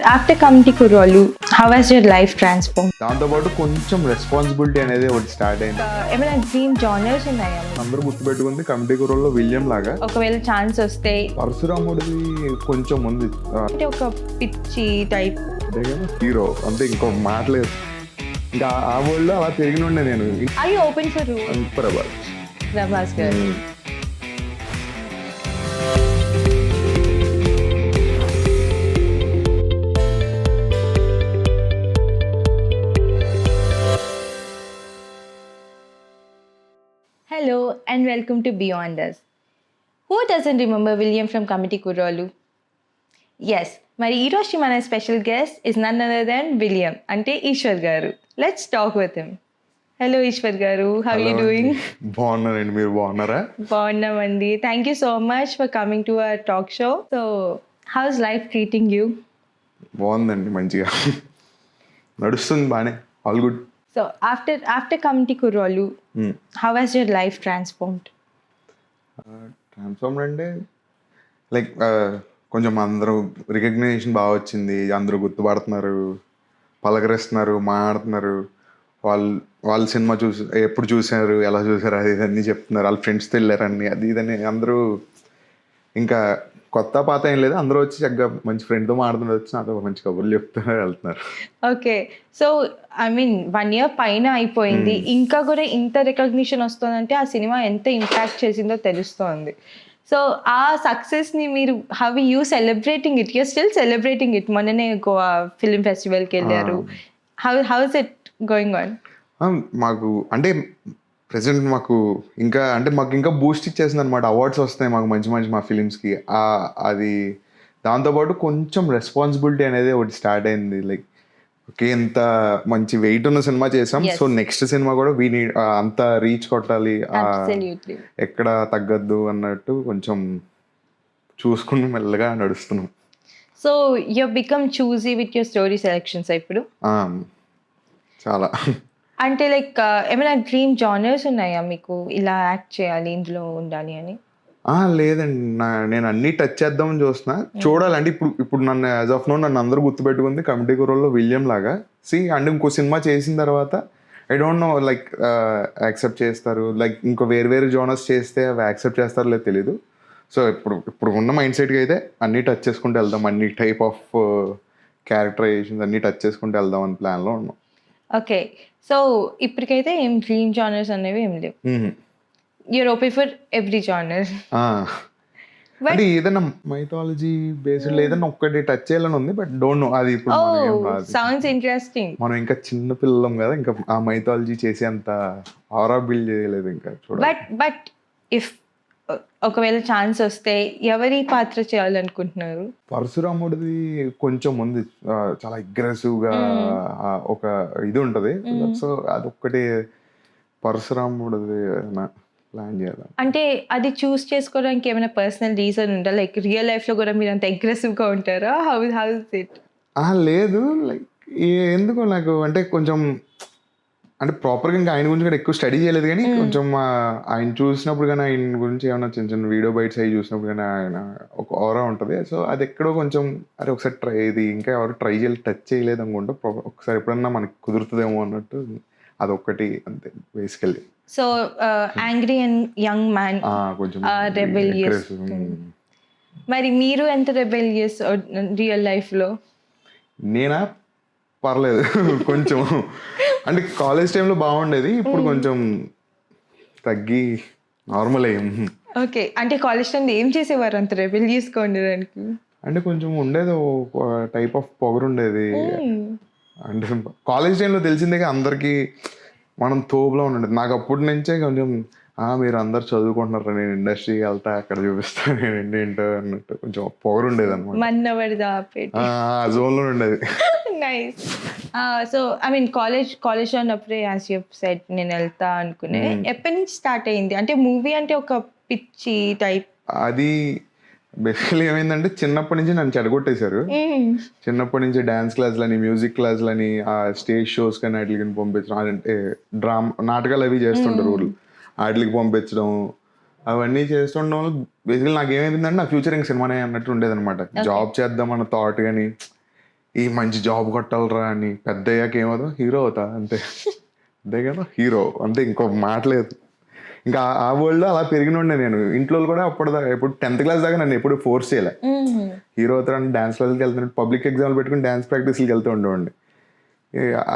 After coming to Kurolu, how has your life transformed? దాంతోపాటు కొంచెం responsibility అనేది ఒకటి స్టార్ట్ అయింది. ఏమైనా డ్రీమ్ జానర్స్ ఉన్నాయా? అందరూ గుర్తుపెట్టుకుంది కమిటీ కూరల్లో విలియం లాగా. ఒకవేళ ఛాన్స్ వస్తే పరశురాముడిది కొంచెం ఉంది, అంటే ఒక పిచ్చి టైప్ హీరో అంతే, ఇంకో మాటలేదు. ఇంకా ఆ వరల్డ్ అలా తిరిగి ఉండే నేను. ఐ ఓపెన్ ఫర్ ప్రభాస్ గారు. Hello and welcome to Beyond Us. Who doesn't remember William from Committee Kurolu? Yes, మరి ఈరోజు మన special guest is none other than William, అంటే Eshwar garu. Let's talk with him. Hello Eshwar garu, how you doing? బాగున్నానండి, మీరు బాగున్నారా? బాగున్నామండి. Thank you so much for coming to our talk show. So how's life treating you? బాగుందండి, మంచిగా నడుస్తుంది, బాగానే, all good. So after coming to Kurolu, how has your life transformed? Transform అంటే like కొంచెం అందరూ రికగ్నైజేషన్ బాగా వచ్చింది, అందరూ గుర్తుపడుతున్నారు, పలకరిస్తున్నారు, మాట్లాడుతున్నారు. వాళ్ళ సినిమా ఎప్పుడు చూసారు, ఎలా చూసారు, అది ఇదన్నీ చెప్తున్నారు. వాళ్ళ ఫ్రెండ్స్తో వెళ్ళారని, అది ఇదని అందరూ. ఇంకా కొత్త పాత ఏం లేదు, అందరూ వచ్చి చక్కగా మంచి ఫ్రెండ్తో మాట్లాడుతున్నారు, వచ్చి నాతో మంచి కబుర్లు చెప్తున్నారు, వెళ్తున్నారు. Okay, so I mean 1 year పైన అయిపోయింది, ఇంకా కూడా ఇంత రికగ్నిషన్ వస్తుందంటే ఆ సినిమా ఎంత ఇంపాక్ట్ చేసిందో తెలుస్తోంది. సో ఆ సక్సెస్ని మీరు how you celebrating it? You're still celebrating it. మొన్ననే గోవా ఫిలిం ఫెస్టివల్కి వెళ్ళారు. How is it going on? మాకు అంటే ప్రెసెంట్ మాకు ఇంకా బూస్ట్ ఇచ్చేసింది అనమాట. అవార్డ్స్ వస్తాయి మాకు మంచి మంచి మా ఫిలిమ్స్కి. అది దాంతోపాటు కొంచెం రెస్పాన్సిబిలిటీ అనేది ఒకటి స్టార్ట్ అయింది. లైక్ ఓకే, ఎంత మంచి వెయిట్ ఉన్న సినిమా చేసాం, సో నెక్స్ట్ సినిమా కూడా వీ నీడ్ అంత రీచ్ కొట్టాలి, ఎక్కడ తగ్గద్దు అన్నట్టు కొంచెం చూసుకుని మెల్లగా నడుస్తున్నాం. So you become choosy with your story selections ఇప్పుడు? చాలా. అంటే లైక్ ఏమైనా డ్రీమ్ జానర్స్ ఉన్నాయా మీకు, ఇలా యాక్ట్ చేయాలి, ఇందులో ఉండాలి అని? లేదండి, నేను అన్ని టచ్ చేద్దామని చూస్తున్నా, చూడాలంటే ఇప్పుడు నన్ను యాజ్ ఆఫ్ నో నన్ను అందరూ గుర్తుపెట్టుకుంది కమిటీ కూరల్లో విలియం లాగా. అండ్ ఇంకో సినిమా చేసిన తర్వాత I don't know like accept చేస్తారు, లైక్ ఇంకో వేరు జోనర్స్ చేస్తే అవి యాక్సెప్ట్ చేస్తారో లేదు తెలీదు. సో ఇప్పుడు ఉన్న మైండ్ సెట్కి అయితే అన్నీ టచ్ చేసుకుంటూ వెళ్దాం, అన్ని టైప్ ఆఫ్ క్యారెక్టరైజేషన్స్ అన్నీ టచ్ చేసుకుంటూ వెళ్దాం అని ప్లాన్లో ఉన్నాం. ఓకే, సో ఇప్పటికైతే ఏం డ్రీమ్ జానర్స్ అనేవి ఏం లేవు, you're open for every genre. అంటే ఏదైనా మైథాలజీ బేస్డ్ ఏదైనా ఒక్కటి టచ్ చేయాలని ఉంది, బట్ డోంట్ నో అది ఇప్పుడు. Sounds interesting. మనం ఇంకా చిన్న పిల్లలం కదా, ఇంకా ఆ మైథాలజీ చేసే అంత ఆరా బిల్డ్ చేయలేదు ఇంకా. బట్ ఇఫ్ ఒకవేళ ఛాన్స్ వస్తే ఎవరి పాత్ర చేయాలనుకుంటున్నారు? పరశురాముడిది కొంచెం ఉంది, చాలా అగ్రెసివ్గా ఒక ఇది ఉంటుంది, సో అదొక్కటి పరశురాముడిది ప్లాన్ చేయాలి. అంటే అది చూస్ చేసుకోవడానికి ఏమైనా పర్సనల్ రీజన్ ఉందా? లైక్ రియల్ లైఫ్లో కూడా మీరు అంత అగ్రెసివ్గా ఉంటారా? How is it? లేదు, లైక్ ఎందుకు నాకు అంటే కొంచెం అంటే ప్రాపర్గా ఇంకా ఆయన గురించి కూడా ఎక్కువ స్టడీ చేయలేదు, కానీ కొంచెం ఆయన చూసినప్పుడు కానీ ఆయన గురించి ఏమైనా చిన్న చిన్న వీడియో బైట్స్ అవి చూసినప్పుడు కానీ ఆయన ఒక ఆరా ఉంటుంది. సో అది ఎక్కడో కొంచెం అరే ఒకసారి ట్రై, ఇది ఇంకా ఎవరు ట్రై చేయలేదు, టచ్ చేయలేదు అనుకుంటా, ఒకసారి ఎప్పుడన్నా మనకి కుదురుతుందేమో అన్నట్టు అదొక్కటి అంతే basically. So angry and young man, కొంచెం రెబెలియస్. మరి మీరు ఎంత రెబెలియస్ రియల్ లైఫ్లో? నేనా? పర్లేదు కొంచెం. అంటే కాలేజ్ టైంలో బాగుండేది, ఇప్పుడు కొంచెం తగ్గి నార్మల్ అయ్యాం. ఓకే, అంటే కాలేజ్ టైంలో ఏం చేసేవారు అంత రెబెలియస్గా ఉండడానికి? అంటే కొంచెం ఉండేది, ఒక టైప్ ఆఫ్ పొగరు ఉండేది. అంటే కాలేజ్ టైంలో తెలిసిందే అందరికీ మనం తోపులో ఉండేది. నాకు అప్పటి నుంచే కొంచెం మీరు అందరు చదువుకుంటున్నారు, నేను ఇండస్ట్రీకి వెళ్తా, అక్కడ చూపిస్తాను, నేను ఏంటో అన్నట్టు కొంచెం పొగరు ఉండేది అనమాట. ఆ జోన్లో ఉండేది. Nice. So I mean college అన్నప్పుడే యాజ్ యూ సెడ్ నేను వెళ్తా అనుకునే, ఎప్పటి నుంచి స్టార్ట్ అయింది? అంటే మూవీ అంటే ఒక పిచ్చి టైప్. అది బేసికలీ ఏమైందంటే చిన్నప్పటి నుంచి నన్ను చెడగొట్టేశారు. చిన్నప్పటి నుంచి డ్యాన్స్ క్లాస్లని, మ్యూజిక్ క్లాస్లని, స్టేజ్ షోస్ కానీ వాటికి పంపించడం, అంటే నాటకాలు అవి చేస్తుంటారు ఊళ్ళు, వాటికి పంపించడం, అవన్నీ చేస్తుండడం వల్ల బేసికలీ నాకు ఏమైందంటే నా ఫ్యూచర్ ఇంక సినిమానే అన్నట్టు ఉండేది అనమాట. జాబ్ చేద్దామన్న థాట్ కానీ ఈ మంచి జాబ్ కొట్టాలరా అని, పెద్ద అయ్యాక ఏమవుతా హీరో అవుతా అంతే. అంతే కదా, హీరో అంతే, ఇంకో మాట లేదు. ఇంకా ఆ వరల్డ్లో అలా పెరిగినండే నేను. ఇంట్లో కూడా అప్పటిదాకా ఎప్పుడు 10th క్లాస్ దాకా నన్ను ఎప్పుడు ఫోర్స్ చేయలే. హీరో అవుతారని డ్యాన్స్ క్లాస్కి వెళ్తున్నాడు, పబ్లిక్ ఎగ్జామ్లు పెట్టుకుని డ్యాన్స్ ప్రాక్టీస్కి వెళ్తూ ఉండేవాడిని.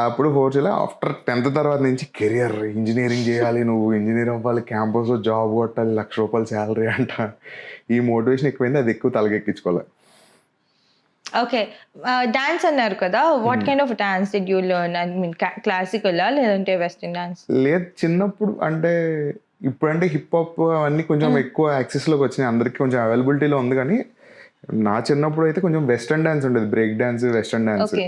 అప్పుడు ఫోర్స్ చేయలే. ఆఫ్టర్ 10th తర్వాత నుంచి కెరియర్ ఇంజనీరింగ్ చేయాలి, నువ్వు ఇంజనీర్ అవ్వాలి, క్యాంపస్లో జాబ్ కొట్టాలి, ₹1,00,000 శాలరీ అంట. ఈ మోటివేషన్ ఎక్కువైంది, అది ఎక్కువ తలకెక్కించుకోలే. ఓకే. డాన్స్ అన్నారు కదా, what kind of dance did you learn? I mean క్లాసికలా లేదంటే వెస్టర్న్ డాన్స్? లేదు, చిన్నప్పుడు అంటే ఇప్పుడంటే హిప్ హాప్ అవన్నీ కొంచెం ఎక్కువ యాక్సెస్లోకి వచ్చినాయి, అందరికీ కొంచెం అవైలబిలిటీలో ఉంది. కానీ నా చిన్నప్పుడు అయితే కొంచెం వెస్టర్న్ డాన్స్ ఉండేది, break dance, western dance, Okay.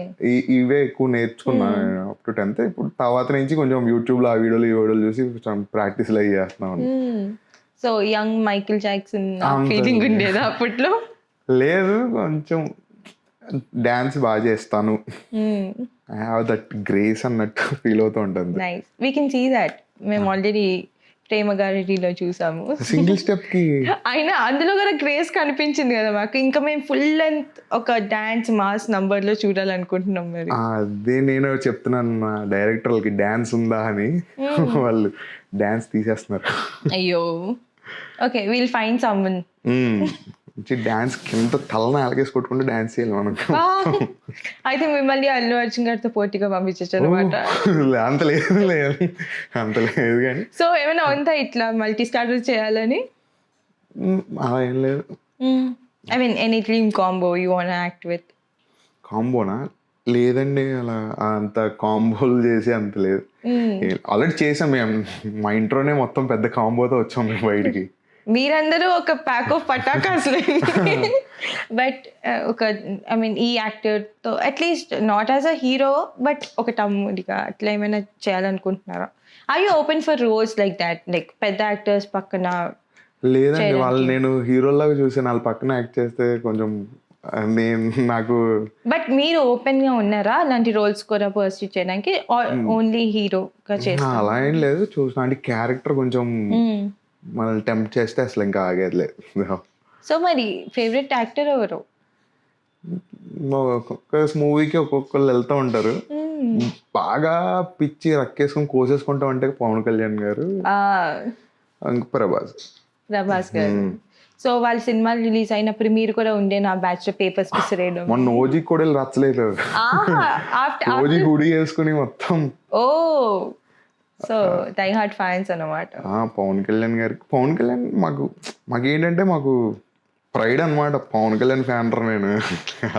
ఇవే ఎక్కువ నేర్చుకున్నా అప్ టు 10th. ఇప్పుడు తర్వాత నుంచి కొంచెం యూట్యూబ్లో ఆ వీడియోలు చూసి కొంచెం ప్రాక్టీస్లో అయ్యి చేస్తున్నాను. సో యంగ్ మైకిల్ జాక్సన్ అంతే. ఫీలింగ్ ఉండేదా అప్పట్లో? లేదు, కొంచెం డాన్స్ బాగా చేస్తాను, ఐ హ్యావ్ దట్ గ్రేస్ అన్నట్టు ఫీల్ అవుతూ ఉంటుంది. Nice, we can see that. మేము ఆల్రెడీ ప్రేమ గారిలో చూసాము. సింగిల్ స్టెప్ కి అయినా అందులో కూడా గ్రేస్ కనిపించింది కదా మాకు. ఇంకా మేము ఫుల్ లెంత్ ఒక డాన్స్ మాస్ నంబర్ లో చూడాలనుకుంటున్నాం మరి. అదే నేను చెప్తున్నాను మా డైరెక్టర్లకి, డాన్స్ ఉందా అని. వాళ్ళు డాన్స్ తీసేస్తున్నారు. అయ్యో, okay, will find someone. Dance కింద తలన అలగేసి కొట్టుకుంటే డాన్స్ చేయాలి మనకు. అయితే మిమ్మల్ని అల్లు అర్జున్ గారితో పోటీగా పంపించచ్చు అనమాట. అంత లేదు, అంత లేదు కానీ. సో ఏమైనా ఉందా ఇట్లా మల్టీ స్టారర్ చేయాలని? అలా ఏం లేదు. I mean any dream combo you want act with? కాంబోనా? లేదండి, అలా అంత కాంబోలు చేసి అంత లేదు. ఆల్రెడీ చేసాం మేము, మా ఇంట్లోనే మొత్తం పెద్ద కాంబోతో వచ్చాం మేము బయటికి. మీరందరూ ఒక ప్యాక్ ఆఫ్ పటాకాస్. బట్ ఒక ఐ మీన్ ఈ యాక్టర్తో at least not as a hero but ఒక తమ్ముడిగా అట్లా ఏమైనా చేయాలనుకుంటున్నారా? Are you open for roles like that, like పెద్ద యాక్టర్స్ పక్కన? లేదండి, వాళ్ళు నేను హీరోలాగా చూసాను, వాళ్ళ పక్కన యాక్ట్ చేస్తే కొంచెం నాకు. బట్ మీరు ఓపెన్ గా ఉన్నారా అలాంటి రోల్స్ కూడా పర్సూ చేయడానికి, ఓన్లీ హీరోగా చేస్తారా? అలా ఏం లేదు, చూసిన అంటే క్యారెక్టర్ కొంచెం మనల్ని టెంప్ట్ చేస్తే అసలు ఇంకా ఆగేది లేదు. సో మరి ఫేవరెట్ యాక్టర్ ఎవరు? ఒక్కొక్క మూవీకి ఒక్కొక్కరు వెళ్తూ ఉంటారు. బాగా పిచ్చి రక్కేసుకొని కోసేసుకుంటాం అంటే పవన్ కళ్యాణ్ గారు, ప్రభాస్ గారు. సో వాళ్ళ సినిమాలు రిలీజ్ అయినప్పుడు మీరు కూడా ఉండే నా బ్యాచ్ లో పేపర్స్ విసిరేయడం. మొన్న ఓజీ కూడా రచ్చలేదు, ఓజీ గుడి వేసుకుని మొత్తం. ఓ, సో డై హార్ట్ ఫ్యాన్స్ అన్నమాట. పవన్ కళ్యాణ్ గారికి, పవన్ కళ్యాణ్ మాకు ఏంటంటే మాకు ప్రైడ్ అనమాట. పవన్ కళ్యాణ్ ఫ్యాన్ నేను,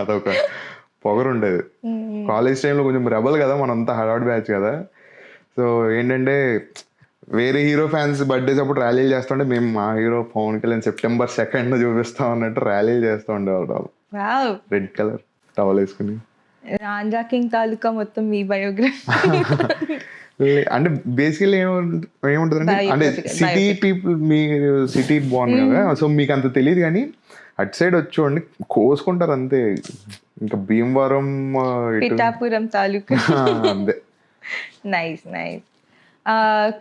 అదొక పొగరు ఉండేది. కాలేజ్ టైంలో కొంచెం రెబల్ కదా, మనంతా హడావుడ్ బ్యాచ్ కదా. సో ఏంటంటే వేరే హీరో ఫ్యాన్స్ బర్త్డేస్ అప్పుడు ర్యాలీలు చేస్తుంటే మేము మా hero Pawan Kalyan September 2nd చూపిస్తాం అన్నట్టు ర్యాలీలు చేస్తూ ఉండేవాళ్ళు. రెడ్ కలర్ టవల్ వేసుకుని. ఆంధ్రా కింగ్ తాలూకా మొత్తం మీ బయోగ్రఫీ. అంటే బేసికలీ ఏముంటుందంటే, అంటే సిటీ పీపుల్, మీరు సిటీ బాగుంది కదా, సో మీకు అంత తెలియదు. కానీ అటు సైడ్ వచ్చి చూడండి, కోసుకుంటారు అంతే. ఇంకా భీమవరం, పిఠాపురం తాలూకా అంతే. Nice nice.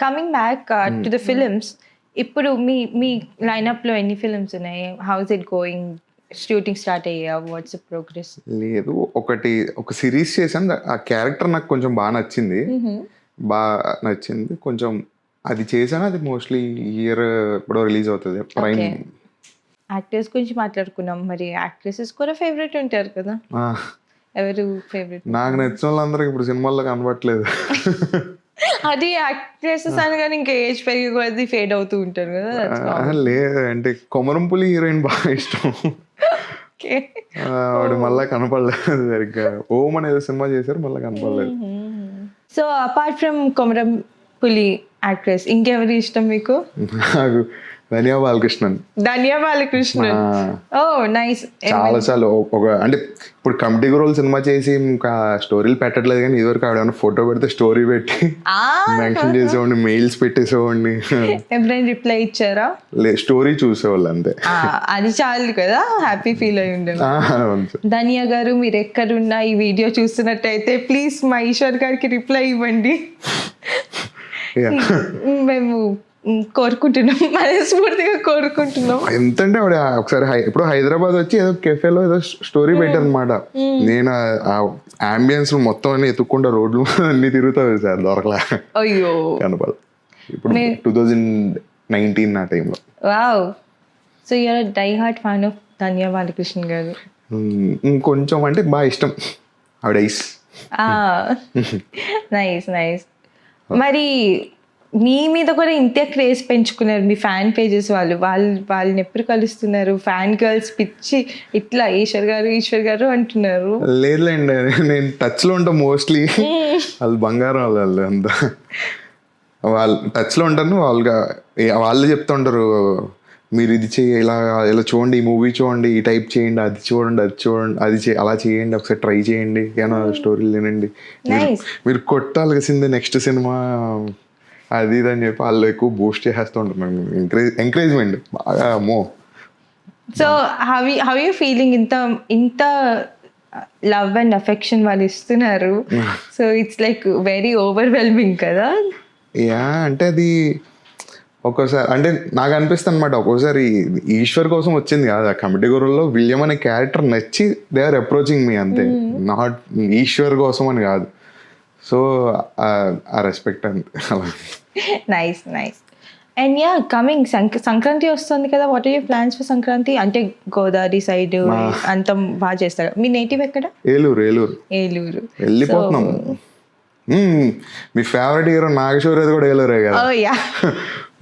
Coming back to the films, ఇప్పుడు మీ లైనప్ లో ఎన్ని ఫిలిమ్స్ ఉన్నాయి? How is it going? Shooting start అయ్యా? What's progress? లేదు, ఒక సిరీస్ చేశాను, ఆ క్యారెక్టర్ నాకు కొంచెం బాగా నచ్చింది, కొంచెం అది చేశాను. అది మోస్ట్లీ ఇయర్ ఎప్పుడో రిలీజ్ అవుతుంది, ప్రైమ్. యాక్టర్స్ గురించి మాట్లాడుకున్నాం, మరి యాక్ట్రెసెస్ కూడా ఫేవరెట్ ఉంటారు కదా, ఎవరు ఫేవరెట్? నాకు నచ్చిన వాళ్ళందరూ ఇప్పుడు సినిమాల్లో కనబడట్లేదు. అది యాక్ట్రెసెస్ అనగానే ఇంకా ఏజ్ పెరిగి కొద్ది ఫేడ్ అవుతూ ఉంటారు కదా. లేదు, అంటే కొమరంపులి హీరోయిన్ బాగా ఇష్టం, వాడు మళ్ళా కనపడలేదు సరిగ్గా. ఓం అనేది సినిమా చేశారు, మళ్ళీ కనపడలేదు. So apart from Komaram Puli actress ఇంకెవరి ఇష్టం మీకు? నాకు ధనియా బాలకృష్ణన్. ధనియా బాలకృష్ణన్, ఓ నైస్. చాలా అంటే ఇప్పుడు కమిటీ రోల్ సినిమా చేసి ఇంకా స్టోరీలు పెట్టట్లేదు, కానీ ఇదివరకు ఆవిడ ఫోటో పెడితే స్టోరీ పెట్టి మెన్షన్ చేసేవాడిని, మెయిల్స్ పెట్టేసేవాడిని. ఎప్పుడైనా రిప్లై ఇచ్చారా? స్టోరీ చూసేవాళ్ళు అంతే, అది చాలు కదా, హ్యాపీ ఫీల్ అయి ఉండేది. ధనియా గారు, మీరు ఎక్కడున్నా ఈ వీడియో చూస్తున్నట్టయితే ప్లీజ్ మా ఈశ్వర్ గారికి రిప్లై ఇవ్వండి. మేము కోరుకుంటున్నాం, మనస్ఫూర్తిగా కోరుకుంటున్నాం. ఎంతంటే ఆవిడ ఒకసారి ఇప్పుడు హైదరాబాద్ వచ్చి ఏదో కెఫేలో ఏదో స్టోరీ పెట్టారు అనమాట. నేను ఆ అంబియన్స్ మొత్తం అన్ని ఎత్తుక్కుంటా రోడ్లు అన్ని తిరుగుతావు సార్, దొరకలే, అయ్యో కనపడదు. ఇప్పుడు 2019 ఆ టైంలో. Wow, so you're die hard fan of Dhanya Balakrishna గారు. ఇంకొంచెం అంటే బాగా ఇష్టం ఆవిడ ఐస్. Nice nice. మరి మీ మీద కూడా ఇంతే క్రేజ్ పెంచుకున్నారు మీ ఫ్యాన్ పేజెస్ వాళ్ళని ఎప్పుడు కలుస్తున్నారు? ఫ్యాన్ గర్ల్స్ పిచ్చి ఇట్లా ఈశ్వర్ గారు అంటున్నారు. లేదులేండి, నేను టచ్ లో ఉంటాను మోస్ట్లీ. వాళ్ళు బంగారం వాళ్ళు అంతా, వాళ్ళు టచ్ లో ఉంటాను. వాళ్ళు చెప్తా ఉంటారు, మీరు ఇది చేయి, ఇలా చూడండి, ఈ మూవీ చూడండి, ఈ టైప్ చేయండి, అది చూడండి, అలా చేయండి, ఒకసారి ట్రై చేయండి, ఏమైనా స్టోరీలు వినండి, మీరు కొట్టాల్సిందే నెక్స్ట్ సినిమా, అది ఇది అని చెప్పి వాళ్ళు ఎక్కువ బూస్ట్ చేసేస్తూ ఉంటారు. ఎంకరేజ్మెంట్ బాగా మో. So how you feeling? ఇంత లవ్ అండ్ అఫెక్షన్ వాళ్ళు ఇస్తున్నారు, so it's like very overwhelming కదా? యా, అంటే అది ఒక్కోసారి అంటే నాకు అనిపిస్తుంది అనమాట, ఒక్కోసారి ఈశ్వర్ కోసం వచ్చింది కాదు ఆ కమిటీ గురుల్లో, విలియం అనే క్యారెక్టర్ నచ్చి దే ఆర్ అప్రోచింగ్ మీ అంతే, నాట్ ఈశ్వర్ కోసం అని కాదు. సో ఆ రెస్పెక్ట్ అంతే. Nice nice. And yeah, coming Sankranti వస్తుంది కదా, what are your plans for Sankranti? అంటే గోదావరి సైడ్ అంత బాగా చేస్తారు. మీ నేటివ్ ఎక్కడ? ఏలూరు. వెళ్ళిపోతున్నాం. మీ ఫేవరెట్ హీరో నాగశౌర్యది కూడా ఏలూరే కదా?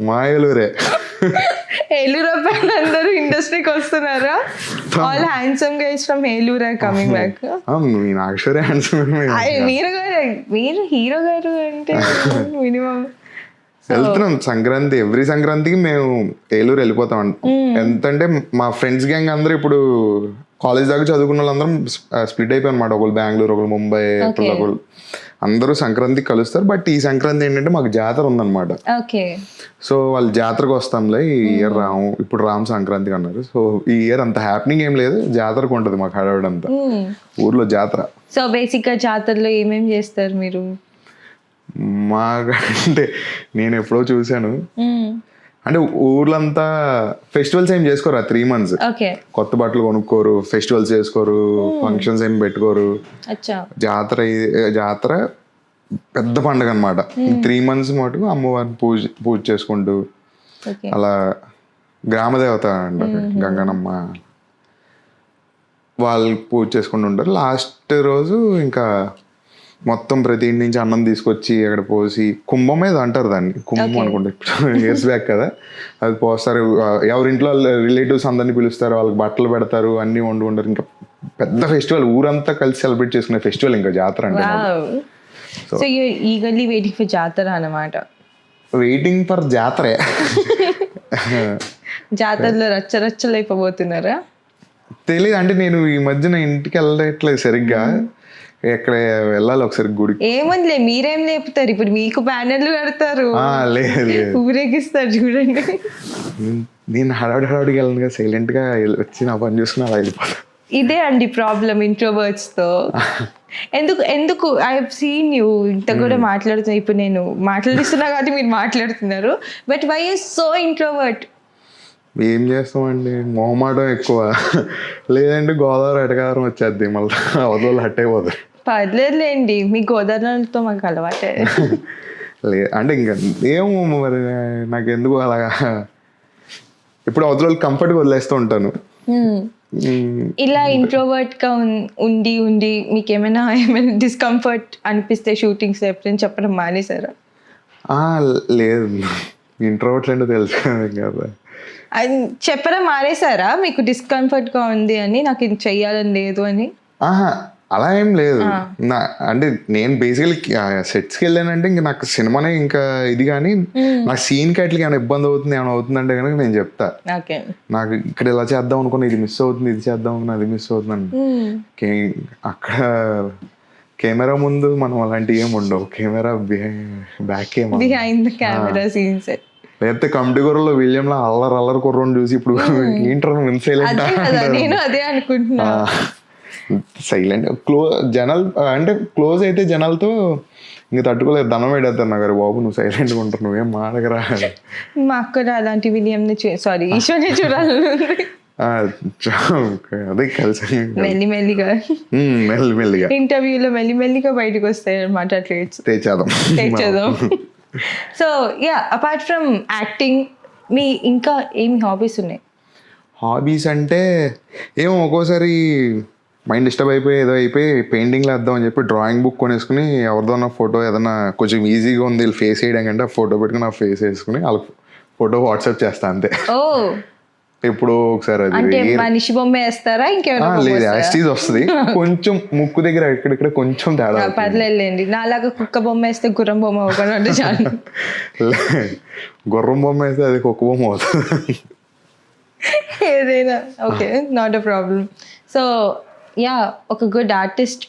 మా ఏలూరే. ఏలూరు అబ్బాయిలు అందరూ ఇండస్ట్రీకి వస్తున్నారా? All handsome guys from Eluru are coming back. మీ నాగశౌర్య హ్యాండ్సమ్. మీరు హీరో గారు అంటే మినిమం వెళ్తున్నాం సంక్రాంతి. ఎవ్రీ సంక్రాంతికి మేము ఏలూరు వెళ్ళిపోతాం. ఎంతంటే మా ఫ్రెండ్స్ గ్యాంగ్ అందరూ ఇప్పుడు కాలేజ్ దాకా చదువుకున్న వాళ్ళందరం స్ప్లిట్ అయిపోయి అనమాట. ఒకళ్ళు బెంగళూరు, ఒకళ్ళు ముంబై, ఒకళ్ళు అందరూ సంక్రాంతికి కలుస్తారు. బట్ ఈ సంక్రాంతి ఏంటంటే మాకు జాతర ఉందన్నమాట. సో వాళ్ళు జాతరకు వస్తాంలే, ఈ ఇయర్ రాము, ఇప్పుడు రాము సంక్రాంతికి అన్నారు. సో ఈ ఇయర్ అంత హ్యాపీనింగ్ ఏం లేదు, జాతరకు ఉంటుంది మాకు హడావిడంతా, ఊర్లో జాతర. సో బేసిక్ గా జాతరలో ఏమేమి చేస్తారు మీరు? మాకంటే నేను ఎప్పుడో చూసాను, అంటే ఊర్లంతా ఫెస్టివల్స్ ఏం చేసుకోరు ఆ 3 months. కొత్త బట్టలు కొనుక్కోరు, ఫెస్టివల్స్ చేసుకోరు, ఫంక్షన్స్ ఏం పెట్టుకోరు. జాతర పెద్ద పండుగ అనమాట. 3 months మటుకు అమ్మవారిని పూజ చేసుకుంటూ అలా గ్రామదేవత అంటారు గంగనమ్మ, వాళ్ళు పూజ చేసుకుంటూ ఉంటారు. లాస్ట్ రోజు ఇంకా మొత్తం ప్రతి ఇంటి నుంచి అన్నం తీసుకొచ్చి అక్కడ పోసి, కుంభం మీద అంటారు దాన్ని, కుంభం అనుకుంటే ఇయర్స్ బ్యాక్ కదా, అది పోస్తారు. ఎవరింట్లో రిలేటివ్స్ అందరినీ పిలుస్తారు, వాళ్ళకి బట్టలు పెడతారు, అన్ని వండుకుంటారు. ఇంకా పెద్ద ఫెస్టివల్, ఊరంతా కలిసి సెలబ్రేట్ చేసుకునే ఫెస్టివల్ ఇంకా జాతర అంటే. So you eagerly waiting for jatara అన్నమాట. వెయిటింగ్ ఫర్ జాతరే. జాతరలో రచ్చరచ్చలు అయిపోతున్నారా? తెలియదు, అంటే నేను ఈ మధ్యన ఇంటికి వెళ్ళట్లేదు సరిగ్గా, ఎక్కడ వెళ్ళాలి ఒకసారి గుడికి. ఏముందిలే, మీరేం లేపుతారు ఇప్పుడు, మీకు బ్యానర్లు కడతారు, ఊరేగిస్తారు చూడండి. నేను హడావిడికి వెళ్ళను కదా, సైలెంట్ గా వచ్చి నా పని చూసుకుని అలా వెళ్ళిపోతాను. ఇదే అండి ప్రాబ్లం ఇంట్రోవర్ట్స్ తో. ఎందుకు ఐ హావ్ సీన్ యూ ఇంత కూడా మాట్లాడుతున్నా, ఇప్పుడు నేను మాట్లాడిస్తున్నా కాబట్టి మీరు మాట్లాడుతున్నారు, but why you so introvert? ఏం చేస్తామండి, మొహమాటం ఎక్కువ, లేదంటే గోదావరి ఎటకారం వచ్చేద్ది, మళ్ళీ అవతల హట్ అయిపోతారు. పర్లేదులేండి, మీ గోదావరితో మాకు అలవాటే. అంటే ఇంకా ఏమో మరి నాకు ఎందుకు అలాగా, ఇప్పుడు అవతల కంఫర్ట్గా వదిలేస్తూ ఉంటాను. ఇలా ఇంట్రోవర్ట్ గా ఉండి మీకు ఏమైనా డిస్కంఫర్ట్ అనిపిస్తే షూటింగ్స్ ఎప్పుడైనా చెప్పడం మానేసారా? లేదు, ఇంట్రోవర్ట్స్ అంటే తెలుసు కదా. చెప్పడం మానేసారా మీకు డిస్కంఫర్ట్ గా ఉంది అని, నాకు ఇది చెయ్యాలని లేదు అని? అలా ఏం లేదు. అంటే నేను బేసికలీ సెట్స్కి వెళ్ళానంటే ఇంకా నాకు సినిమానే ఇంకా ఇది, కానీ నాకు సీన్ కి అట్లకి ఏమైనా ఇబ్బంది అవుతుంది, ఏమైనా అవుతుందంటే కనుక నేను చెప్తా, నాకు ఇక్కడ ఇలా చేద్దాం అనుకున్నా ఇది మిస్ అవుతుంది, ఇది చేద్దాం అనుకున్నా అది మిస్ అవుతుంది. అక్కడ కెమెరా ముందు మనం అలాంటివి ఏమి ఉండవు, camera back behind camera scenes. లేకపోతే కమిటీ కూరలో విలియంలో అల్లరి కుర్రోని చూసి ఇప్పుడు ఏంటో నేను అదే అనుకుంటున్నా. సైలెంట్ జనాలు అంటే క్లోజ్ అయితే జనాలతో ఇంక తట్టుకోలేదు, దండం పెట్టేస్తారు నాకు, బాబు నువ్వు సైలెంట్గా ఉంటావు, నువ్వేం మాడగరా. మా అక్కడ అలాంటి విలియంని సారీ ఈశ్వర్ని చూడాలని అదే కలిసి మెల్లిమెల్లిగా మెల్లిమెల్లిగా ఇంటర్వ్యూలో మెల్లిమెల్లిగా బయటకు వస్తాయి అనమాట ట్రేట్స్ తెచ్చేద్దాం. So ya, apart from acting మీ ఇంకా ఏమి హాబీస్ ఉన్నాయి? హాబీస్ అంటే ఏమో ఒక్కోసారి మైండ్ డిస్టర్బ్ అయిపోయి ఏదో అయిపోయి పెయింటింగ్లో వేద్దాం అని చెప్పి డ్రాయింగ్ బుక్ కొనేసుకుని ఎవరిదోన్నా ఫోటో ఏదైనా కొంచెం ఈజీగా ఉంది ఫేస్ వేయడం కంటే ఆ ఫోటో పెట్టుకుని ఆ ఫేస్ వేసుకుని వాళ్ళకి ఫోటో వాట్సాప్ చేస్తా అంతే. ఓ ఎప్పుడు ఒకసారి అంటే అది మనిషి బొమ్మ వేస్తారా ఇంకేమైనా? లేదు యాస్టీజ్ వస్తుంది, కొంచెం ముక్కు దగ్గర ఎక్కడెక్కడ కొంచెం తేడా. పర్లేదులేండి, నాలాగా కుక్క బొమ్మ వేస్తే గుర్రం బొమ్మ అవ్వకుండా చాలు. గుర్రం బొమ్మ వేస్తే అది కుక్క బొమ్మ అవుతుంది. ఏదైనా okay, not a problem. So yeah, ఒక గుడ్ ఆర్టిస్ట్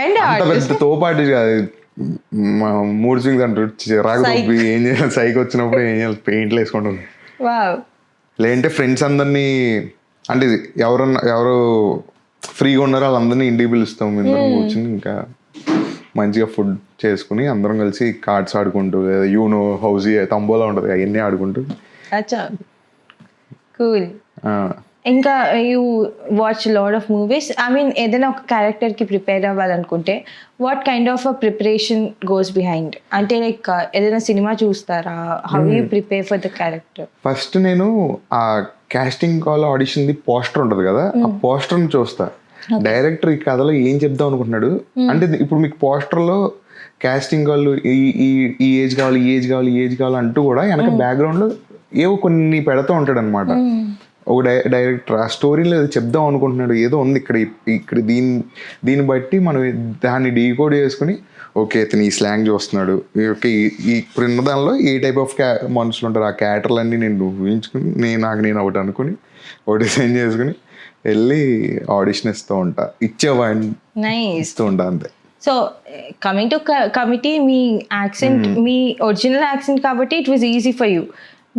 అండ్ ఆర్టిస్ట్ పెద్ద తోపాటి కాదు, మూడు సింగ్స్ అంటారు రాకపోయి ఏం చేయాలి, సైకి వచ్చినప్పుడు ఏం చేయాలి, పెయింట్లు వేసుకుంటాం. వావ్. లేదంటే ఫ్రెండ్స్ అందరినీ అంటే ఎవరు ఫ్రీగా ఉన్నారో వాళ్ళందరినీ ఇంటికి పిలుస్తాం, అందరం కూర్చుని ఇంకా మంచిగా ఫుడ్ చేసుకుని అందరం కలిసి కార్డ్స్ ఆడుకుంటూ లేదా యూనో హౌస్ తంబోలా ఉంటుంది అవన్నీ ఆడుకుంటూ. అచ్చా, కూల్. ఇంకా you watch lot of movies. I mean ఏదైనా ఒక క్యారెక్టర్కి ప్రిపేర్ అవ్వాలనుకుంటే what kind of a preparation goes behind? అంటే లైక్ ఏదైనా సినిమా చూస్తారా? How you prepare for the character? First నేను ఆ కాస్టింగ్ కాల్ ఆడిషన్ది పోస్టర్ ఉంటుంది కదా, ఆ పోస్టర్ని చూస్తా. డైరెక్టర్ ఈ కథలో ఏం చెప్దాం అనుకుంటున్నాడు అంటే, ఇప్పుడు మీకు పోస్టర్లో కాస్టింగ్ వాళ్ళు ఈ ఏజ్ కావాలి ఈ ఏజ్ కావాలి ఈ ఏజ్ కావాలి అంటూ కూడా వెనక బ్యాక్గ్రౌండ్లో ఏవో కొన్ని పెడతా ఉంటాడు అనమాట. ఒక డైరెక్టర్ ఆ స్టోరీలో చెప్దాం అనుకుంటున్నాడు, ఏదో ఉంది ఇక్కడ దీన్ని బట్టి మనం దాన్ని డీకోడ్ చేసుకుని ఓకే ఇతను ఈ స్లాంగ్ చూస్తున్నాడు, ఓకే ఇప్పుడున్న దానిలో ఏ టైప్ ఆఫ్ మనుషులు ఉంటారు, ఆ క్యారెక్టర్లన్నీ నేను ఊహించుకుని నేను ఒకటి అనుకుని ఒకటి డిజైన్ చేసుకుని వెళ్ళి ఆడిషన్ ఇస్తూ ఉంటా, ఇస్తూ ఉంటా అంతే. సో కమింగ్ టు కమిటీ, మీ యాక్సెంట్ మీ ఒరిజినల్ యాక్సెంట్ కాబట్టి it was easy for you.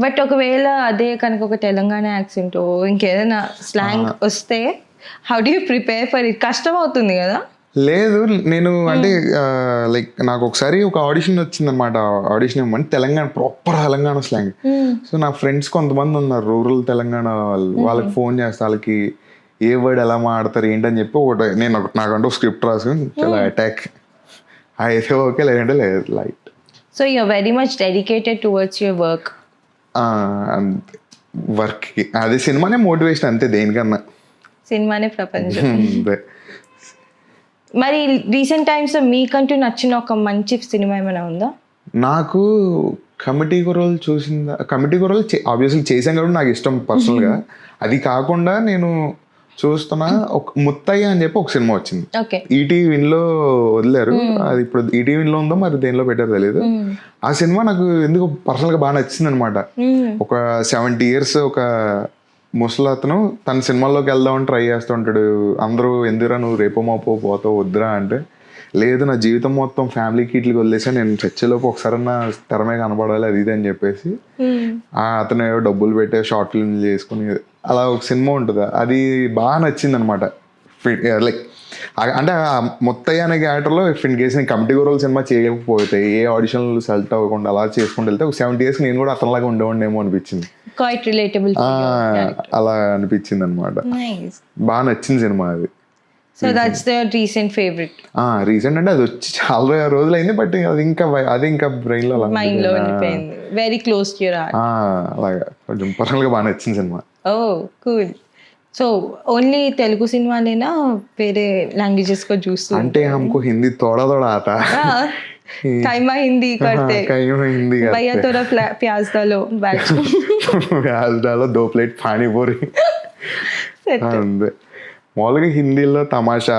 But ఒకవేళ అదే కనుక ఒక తెలంగాణ యాక్సెంట్ ఇంకేదైనా స్లాంగ్ వస్తే how do you prepare for it? కష్టం అవుతుంది కదా. లేదు నేను అంటే లైక్ నాకు ఒకసారి ఒక ఆడిషన్ వచ్చింది అనమాట. ఆడిషన్ ఏమంటే ప్రాపర్ తెలంగాణ స్లాంగ్. సో నా ఫ్రెండ్స్ కొంతమంది ఉన్నారు రూరల్ తెలంగాణ వాళ్ళకి ఫోన్ చేస్తే వాళ్ళకి ఏ వర్డ్ ఎలా మాడతారు ఏంటని చెప్పి ఒకటి నాకంటూ స్క్రిప్ట్ రాసుకుని చాలా అటాక్ అయితే ఓకే, లేదంటే లేదు light. So you are very much dedicated towards your work. అంతే, వర్క్కి అదే సినిమానే మోటివేషన్ అంతే, దేనికన్నా సినిమానే ప్రపంచం. మరి రీసెంట్ టైమ్స్ మీకంటూ నచ్చిన ఒక మంచి సినిమా ఏమైనా ఉందా? నాకు కమిటీ గుర్రాలు కమిటీ గుర్రాలు ఆబ్వియస్లీ చేశాను కాబట్టి నాకు ఇష్టం పర్సనల్గా. అది కాకుండా నేను చూస్తున్నా ఒక ముత్తయ్య అని చెప్పి ఒక సినిమా వచ్చింది, ఈటీవీ విన్లో వదిలేరు, అది ఇప్పుడు ఈటీవీ విన్లో ఉందో మరి దేనిలో పెట్టారో తెలియదు. ఆ సినిమా నాకు ఎందుకు పర్సనల్గా బాగా నచ్చింది అనమాట. ఒక 70 years ఒక ముసలతను తన సినిమాల్లోకి వెళ్దామని ట్రై చేస్తూ ఉంటాడు. అందరూ ఎందుకురా నువ్వు రేపో మాపో పోతావు వద్దురా అంటే, లేదు నా జీవితం మొత్తం ఫ్యామిలీకి ఇట్లకి వదిలేసా, నేను చచ్చేలోపు ఒకసారన్నా తెరమే కనపడాలి అది ఇది అని చెప్పేసి అతను ఏవో డబ్బులు పెట్టే షార్ట్ ఫిల్మ్ చేసుకుని అలా ఒక సినిమా ఉంటుంది. అది బాగా నచ్చింది అనమాట. లైక్ అంటే ముత్తయ్య అనే క్యారెక్టర్లో ఇన్ కేసు నేను కమిటీ గుర్రాల సినిమా చేయకపోతే ఏ ఆడిషన్లు సెలెక్ట్ అవ్వకుండా అలా చేసుకుంటూ వెళ్తే ఒక 70 years నేను కూడా అతనిలాగా ఉండేవాడినేమో అనిపించింది. అలా అనిపించింది అనమాట. బాగా నచ్చింది సినిమా అది. So that's the recent favourite. Recent అంటే అది వచ్చి చాలా రోజులు అయింది, బట్ అది ఇంకా బ్రెయిన్ లో మైండ్ లో ఉండిపోయింది. Very close to your heart. అలాగా కొంచెం పర్సనల్ గా బాగా నచ్చింది సినిమా. ఓ కూల్. సో ఓన్లీ తెలుగు సినిమాలేనా వేరే లాంగ్వేజెస్ को చూస్తూ? అంటే हमको हिंदी थोड़ा थोड़ा आता है. కైమా హిందీ करते. కైమా హిందీ करते. भैया थोड़ा प्याज डालो बैच. प्याज डालो 2 plate पानी पूरी. అంతే. మామూలుగా హిందీలో తమాషా,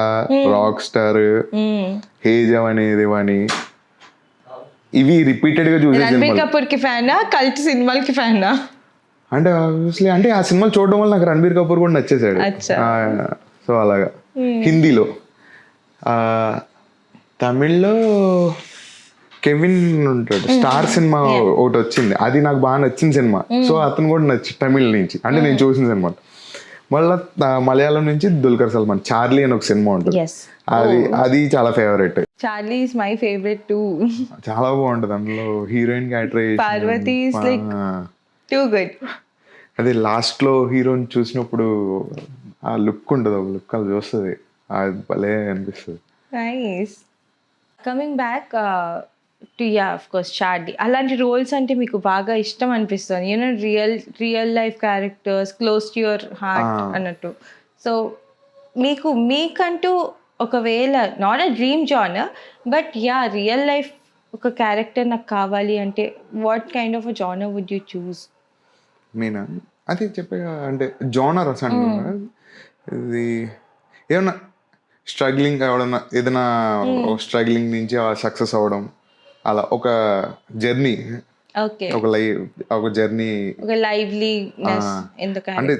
రాక్ స్టార్, హే జవానీ దివానీ ఇవి రిపీటెడ్ గా చూసే. రణబీర్ కపూర్ కి ఫ్యానా, కల్ట్ సినిమాలకి ఫ్యానా? అంటే ఆబ్వియస్లీ అంటే ఆ సినిమాలు చూడడం వల్ల నాకు రణబీర్ కపూర్ కూడా నచ్చేసాడు. సో అలాగా. హిందీలో తమిళ్లో కెవిన్ ఉంటాడు, స్టార్ సినిమా ఒకటి వచ్చింది, అది నాకు బాగా నచ్చిన సినిమా. సో అతను కూడా తమిళ్ నుంచి అంటే నేను చూసిన సినిమా. మళ్ళీ మలయాళం నుంచి దుల్కర్ సల్మాన్ చార్లీ అని ఒక సినిమా ఉంటుంది, ఎస్, అది చాలా favourite. Charlie is my favourite too. చాలా బాగుంటది, అందులో heroine Parvathy is like too good. అదే లాస్ట్ లో హీరోని చూసినప్పుడు ఆ లుక్ ఉంటుంది, ఒక లుక్ అది చూస్తుంది, అది భలే అనిపిస్తుంది. Nice. Coming back to of course Charlie, అలాంటి రోల్స్ అంటే మీకు బాగా ఇష్టం అనిపిస్తుంది, you know real life characters close to your heart అన్నట్టు. సో మీకంటూ ఒకవేళ not a dream genre but real life ఒక క్యారెక్టర్ నాకు కావాలి అంటే what kind of a genre would you choose? మీనా అదే చెప్పే అంటే జోనర్ అసలు ఇది ఏమన్నా స్ట్రగ్లింగ్ అవడం, ఏదైనా స్ట్రగ్లింగ్ నుంచి సక్సెస్ అవ్వడం, అలా ఒక జర్నీ, ఓకే, ఒక జర్నీ, ఒక లైవ్లీనెస్ ఎందుకు అంటే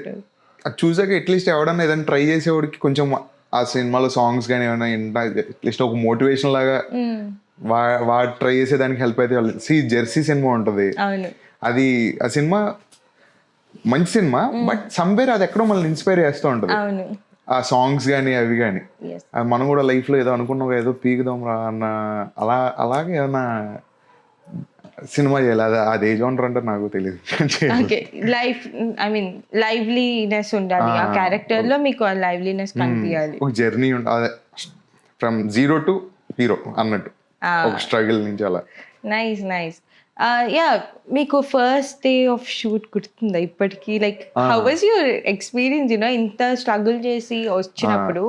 అది చూసాక అట్లీస్ట్ ఎవడన్నా ఏదైనా ట్రై చేసేవాడికి కొంచెం ఆ సినిమాలో సాంగ్స్ కానీ ఏమైనా అట్లీస్ట్ ఒక మోటివేషన్ లాగా వాడు ట్రై చేసేదానికి హెల్ప్ అయితే. జెర్సీ సినిమా ఉంటుంది, అవును, అది ఆ సినిమా మంచి సినిమా, బట్ సమ్వేర్ అది ఎక్కడో మనల్ని ఇన్స్పైర్ చేస్తూ ఉంటుంది, అవును, ఆ సాంగ్స్ కానీ అవి కానీ. yes, మనం కూడా లైఫ్లో ఏదో అనుకున్నాం, ఏదో పీకుదాం రా అన్న అలాగే ఏమన్నా సినిమా చేయాలి, అది ఏ జోనర్ అంటే నాకు తెలియదు. Okay, life I mean liveliness ఉండాలి ఆ క్యారెక్టర్ లో, మీకు ఆ లైవ్లీనెస్ కనిపించాలి, ఒక జర్నీ అదే ఫ్రమ్ జీరో టు హీరో అన్నట్టు, ఒక స్ట్రగుల్ నుంచి అలా. Nice nice. మీకు ఫస్ట్ డే ఆఫ్ షూట్ గుర్తుందా ఇప్పటికీ? Like how was your experience, you know ఇంత స్ట్రగుల్ చేసి వచ్చినప్పుడు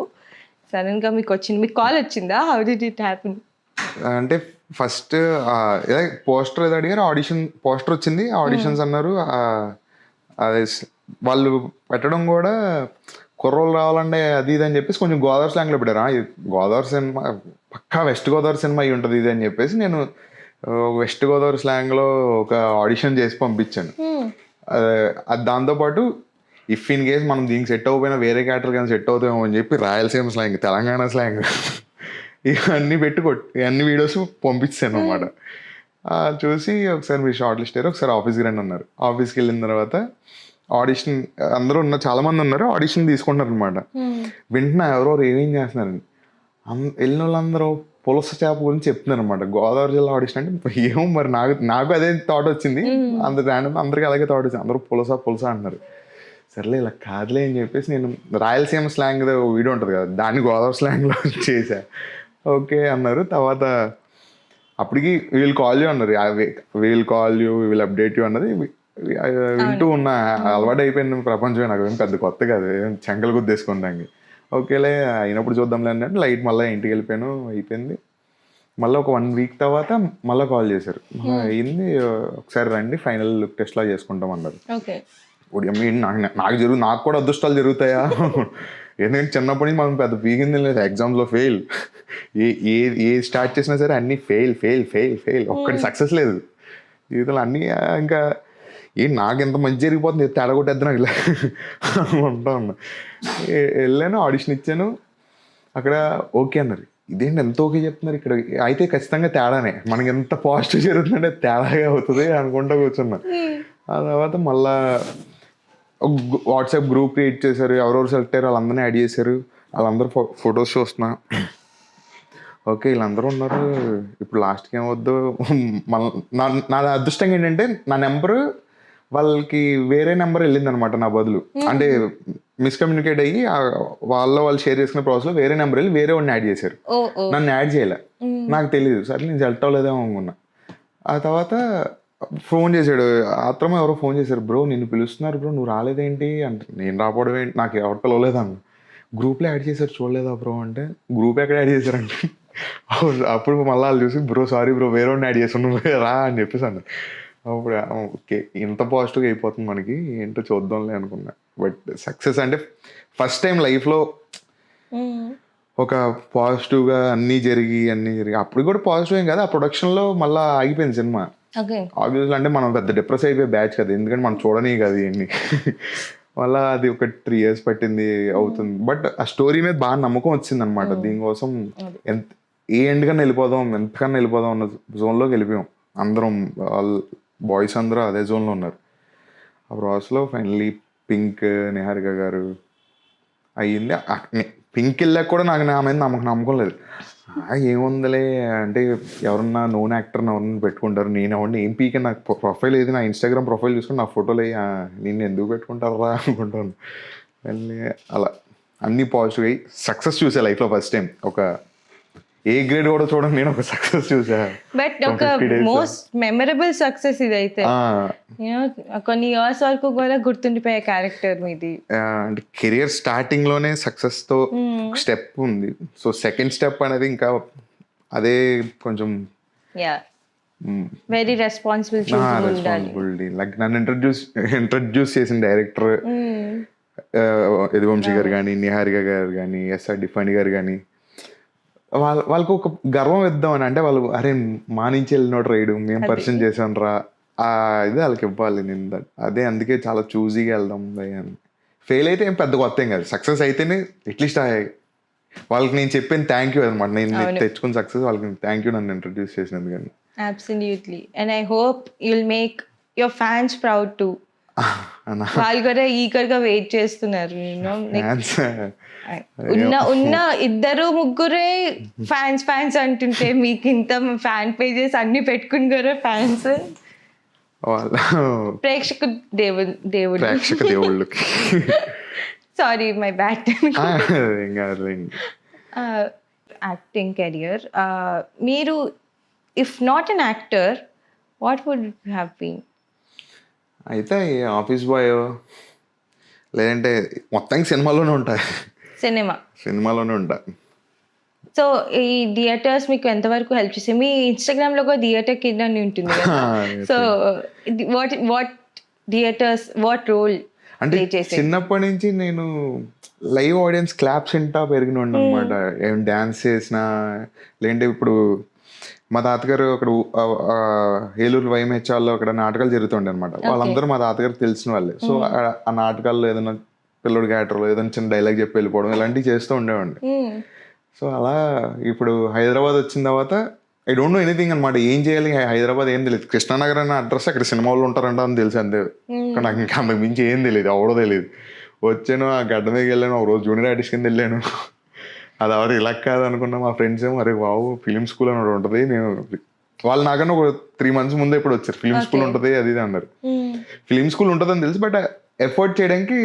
సడన్ గా మీకు కాల్ వచ్చిందా? How did it happen? అంటే ఫస్ట్ పోస్టర్ ఏదో అడిగారు, ఆడిషన్ పోస్టర్ వచ్చింది, ఆడిషన్స్ అన్నారు. అదే వాళ్ళు పెట్టడం కూడా కుర్రోళ్ళు రావాలంటే అది ఇది అని చెప్పేసి కొంచెం గోదావరి స్లాంగ్లో పెట్టారు. గోదావరి సినిమా పక్కా వెస్ట్ గోదావరి సినిమా అయి ఉంటుంది ఇది అని చెప్పేసి నేను వెస్ట్ గోదావరి స్లాంగ్లో ఒక ఆడిషన్ చేసి పంపించాను. అది దాంతోపాటు ఇఫ్ ఇన్ కేస్ మనం దీనికి సెట్ అవ్వకపోయినా వేరే క్యారెక్టర్ కానీ సెట్ అవుతామో అని చెప్పి రాయలసీమ స్లాంగ్, తెలంగాణ స్లాంగ్ ఇవన్నీ అన్ని వీడియోస్ పంపించాను అనమాట. చూసి ఒకసారి మీరు షార్ట్ లిస్ట్ అయ్యారు, ఒకసారి ఆఫీస్కి రండి అన్నారు. ఆఫీస్కి వెళ్ళిన తర్వాత ఆడిషన్ అందరూ చాలా మంది ఉన్నారు, ఆడిషన్ తీసుకుంటున్నారు అనమాట. వింటున్నా ఎవరెవరు ఏమేం చేస్తున్నారని. వెళ్ళిన వాళ్ళందరూ పులస చేప గురించి చెప్తున్నారు అనమాట. గోదావరి జిల్లా ఆడిషన్ అంటే ఏమో మరి నాకు అదే థాట్ వచ్చింది, అందరికి అలాగే థాట్ వచ్చింది, అందరూ పులస అంటున్నారు. సర్లే ఇలా కాదులే అని చెప్పేసి నేను రాయలసీమ స్లాంగ్ వీడియో ఉంటుంది కదా, దాన్ని గోదావరి స్లాంగ్లో చేశా. ఓకే అన్నారు. తర్వాత అప్పటికి వీల్ కాల్ యూ అన్నారు, we'll call you, we'll update you అన్నది వింటూ ఉన్న అలవాటు అయిపోయింది ప్రపంచమే, నాకు ఏం పెద్ద కొత్త కాదు, చెంకలు గుద్దేసుకుంటానికి. ఓకేలే అయినప్పుడు చూద్దాంలే అన్నట్టు లైట్ మళ్ళీ ఇంటికి వెళ్ళిపోయాను, అయిపోయింది. మళ్ళీ ఒక 1 week తర్వాత మళ్ళీ కాల్ చేశారు, అయింది ఒకసారి రండి ఫైనల్ లుక్ టెస్ట్ లా చేసుకుంటాం అన్నారు. నాకు కూడా అదృష్టాలు జరుగుతాయా, ఎందుకంటే చిన్నప్పటి నుంచి మనం పెద్ద పీకింది లేదు, ఎగ్జామ్స్లో ఫెయిల్, ఏ స్టార్ట్ చేసినా సరే అన్నీ ఫెయిల్, ఒక్కటి సక్సెస్ లేదు జీవితంలో. అన్నీ ఇంకా నాకు ఎంత మంచి జరిగిపోతుంది, తేడా కొట్టేద్దు నాకు ఇలా ఉంటా ఉన్నా. వెళ్ళాను, ఆడిషన్ ఇచ్చాను, అక్కడ ఓకే అన్నారు. ఇదేంటి ఎంత ఓకే చెప్తున్నారు ఇక్కడ, అయితే ఖచ్చితంగా తేడానే, మనకి ఎంత పాజిటివ్ జరుగుతుందంటే తేడాగా అవుతుంది అనుకుంటా కూర్చున్నా. ఆ తర్వాత మళ్ళా వాట్సాప్ గ్రూప్ క్రియేట్ చేశారు, ఎవరెవరు సెలెక్ట్ అయ్యారు వాళ్ళందరినీ యాడ్ చేశారు, వాళ్ళందరూ ఫొటోస్ చూస్తున్నా. ఓకే వీళ్ళందరూ ఉన్నారు, ఇప్పుడు లాస్ట్కి ఏమవద్దు. నా అదృష్టంగా ఏంటంటే నా నెంబరు వాళ్ళకి వేరే నెంబర్ వెళ్ళింది అనమాట నా బదులు, అంటే మిస్కమ్యూనికేట్ అయ్యి వాళ్ళు షేర్ చేసుకునే ప్రాసెస్లో వేరే నెంబర్ వెళ్ళి వేరే వాడిని యాడ్ చేశారు, నన్ను యాడ్ చేయలే. నాకు తెలియదు, సరే నేను సెలెక్ట్ అవ్వలేదేమో అనుకున్నా. ఆ తర్వాత ఫోన్ చేశాడు, ఆత్రమే ఎవరో ఫోన్ చేశారు, బ్రో నిన్ను పిలుస్తున్నారు బ్రో, నువ్వు రాలేదేంటి అంటే, నేను రాకపోవడం ఏంటి, నాకు ఎవరు పిలవలేదన్న. గ్రూప్లో యాడ్ చేశారు చూడలేదా బ్రో అంటే, గ్రూప్ ఎక్కడ యాడ్ చేశారంటే, అప్పుడు మళ్ళీ వాళ్ళు చూసి బ్రో సారీ బ్రో వేరే వాడిని యాడ్ చేసాను నువ్వే రా అని చెప్పేసి అన్న. అప్పుడు ఓకే ఇంత పాజిటివ్గా అయిపోతుంది మనకి, ఏంటో చూద్దాంలే అనుకున్నా. బట్ సక్సెస్ అంటే ఫస్ట్ టైం లైఫ్లో ఒక పాజిటివ్గా అన్నీ జరిగి అప్పుడు కూడా పాజిటివ్ ఏం కదా, ఆ ప్రొడక్షన్లో మళ్ళీ ఆగిపోయింది సినిమా. ఆబ్వియస్లీ అంటే మనం పెద్ద డిప్రెస్ అయిపోయే బ్యాచ్ కదా, ఎందుకంటే మనం చూడని కదా ఇవన్నీ. మళ్ళీ అది ఒక 3 years పట్టింది అవుతుంది. బట్ ఆ స్టోరీ మీద బాగా నమ్మకం వచ్చింది అనమాట. దీనికోసం ఏ ఎండ్ కన్నా వెళ్ళిపోదాం, ఎంతకన్నా వెళ్ళిపోదాం అన్న జోన్లోకి వెళ్ళిపోయాం అందరం. బాయ్స్ అందరూ అదే జోన్లో ఉన్నారు. ఆ ప్రాసెస్లో ఫైనల్లీ పింక్, నిహారిక గారు, అయ్యింది. పింక్ వెళ్ళాక కూడా నాకు నా మీద నమ్మకం లేదు. ఏముందిలే అంటే ఎవరన్నా నోన్ యాక్టర్ని ఎవరన్నా పెట్టుకుంటారు, నేను ఎవరిని ఏం పీకే, నాకు ప్రొఫైల్ ఏది, నా ఇన్స్టాగ్రామ్ ప్రొఫైల్ చూసుకుని నా ఫోటోలు నేను ఎందుకు పెట్టుకుంటారా అనుకుంటాను. మళ్ళీ అలా అన్నీ పాజిటివ్ అయ్యి సక్సెస్ చూసా లైఫ్లో ఫస్ట్ టైం. ఒక ఏ గ్రేడ్ కూడా చూడండి, నేను ఒక సక్సెస్ చూసా. బట్ ఒక మోస్ట్ మెమరబుల్ సక్సెస్ ఇదైతే, కొన్ని ఇయర్స్ వరకు కూడా గుర్తుండిపోయే క్యారెక్టర్ మీది. అంటే కెరియర్ స్టార్టింగ్ లోనే సక్సెస్ తో స్టెప్ ఉంది. సో సెకండ్ స్టెప్ అనేది ఇంకా అదే కొంచెం వెరీ రెస్పాన్సిబిలిటీ. లైక్ నన్ను ఇంట్రడ్యూస్ చేసిన డైరెక్టర్ యదువంశీ గారు కానీ, నిహారిక గారు కానీ, ఎస్ఆర్ డిఫాని గారు కానీ, వాళ్ళకు ఒక గర్వం ఇద్దామని, అంటే వాళ్ళు అరే మా నుంచి వెళ్ళినోడు రైడు మేము పరిచయం చేసాం రా, ఇది వాళ్ళకి ఇవ్వాలి. నేను అదే అందుకే చాలా చూజీగా వెళ్దాం అని. ఫెయిల్ అయితే ఏం పెద్ద కొత్త ఏం కాదు, సక్సెస్ అయితేనే అట్లీస్ట్ వాళ్ళకి నేను చెప్పాను థ్యాంక్ యూ అనమాట. నేను తెచ్చుకున్న సక్సెస్ వాళ్ళకి థ్యాంక్ యూ, నన్ను ఇంట్రడ్యూస్ చేసినందుకు. కానీ absolutely, and I hope you'll make your fans proud to. వాళ్ళు కూడా ఈగర్ గా వెయిట్ చేస్తున్నారు. ఉన్న ఇద్దరు ముగ్గురే ఫ్యాన్స్ అంటుంటే మీకు ఇంత ఫ్యాన్ పేజెస్ అన్ని పెట్టుకుని కూడా ఫ్యాన్స్, ప్రేక్షక దేవుళ్ళకి sorry my bad. Acting career, మీరు if not an actor what would you have been? అయితే ఆఫీస్ బాయ్, లేదంటే మొత్తానికి సినిమాలోనే ఉంటాయి. సినిమాలోనే ఉంటా. సో ఈ థియేటర్స్ మీకు ఎంతవరకు హెల్ప్ చేస్తాయి? మీ ఇన్స్టాగ్రామ్ లో కూడా థియేటర్ కిడ్ అని ఉంటుంది కదా. So what theatres what role అంటే చిన్నప్పటి నుంచి నేను లైవ్ ఆడియన్స్ క్లాప్స్ వింటా పెరిగిన అనమాట. ఏం డాన్స్ చేసినా, లేదంటే ఇప్పుడు మా తాతగారు అక్కడ ఏలూరు వైఎంహెచ్ఆర్లో అక్కడ నాటకాలు జరుగుతుండే అనమాట. వాళ్ళందరూ మా తాతగారు తెలిసిన వాళ్ళే. సో ఆ నాటకాల్లో ఏదైనా పిల్లడు క్యారెక్టర్లో ఏదైనా చిన్న డైలాగ్ చెప్పి వెళ్ళిపోవడం ఇలాంటివి చేస్తూ ఉండేవాడిని. సో అలా ఇప్పుడు హైదరాబాద్ వచ్చిన తర్వాత ఐ డోంట్ నో ఎనీథింగ్ అనమాట. ఏం చేయాలి హైదరాబాద్ ఏం తెలియదు. కృష్ణానగర్ అనే అడ్రస్ అక్కడ సినిమా వాళ్ళు ఉంటారంట అని తెలిసి అంతే. నాకు ఇంకా అంతకు మించి ఏం తెలియదు, ఎవడో తెలియదు. వచ్చాను, ఆ గడ్డ మీద వెళ్ళాను, ఒక రోజు జూనియర్ ఆర్టిస్ట్ కింద వెళ్ళాను. అది ఎవరు ఇలా కాదు అనుకున్నా. మా ఫ్రెండ్స్ ఏమో అరే వావు ఫిలిం స్కూల్ అని ఉంటుంది, మేము వాళ్ళు నాకన్నా ఒక 3 months ముందే ఇప్పుడు వచ్చారు, ఫిలిం స్కూల్ ఉంటుంది అది ఇది అన్నారు. ఫిలిం స్కూల్ ఉంటుందని తెలుసు, బట్ ఎఫర్ట్ చేయడానికి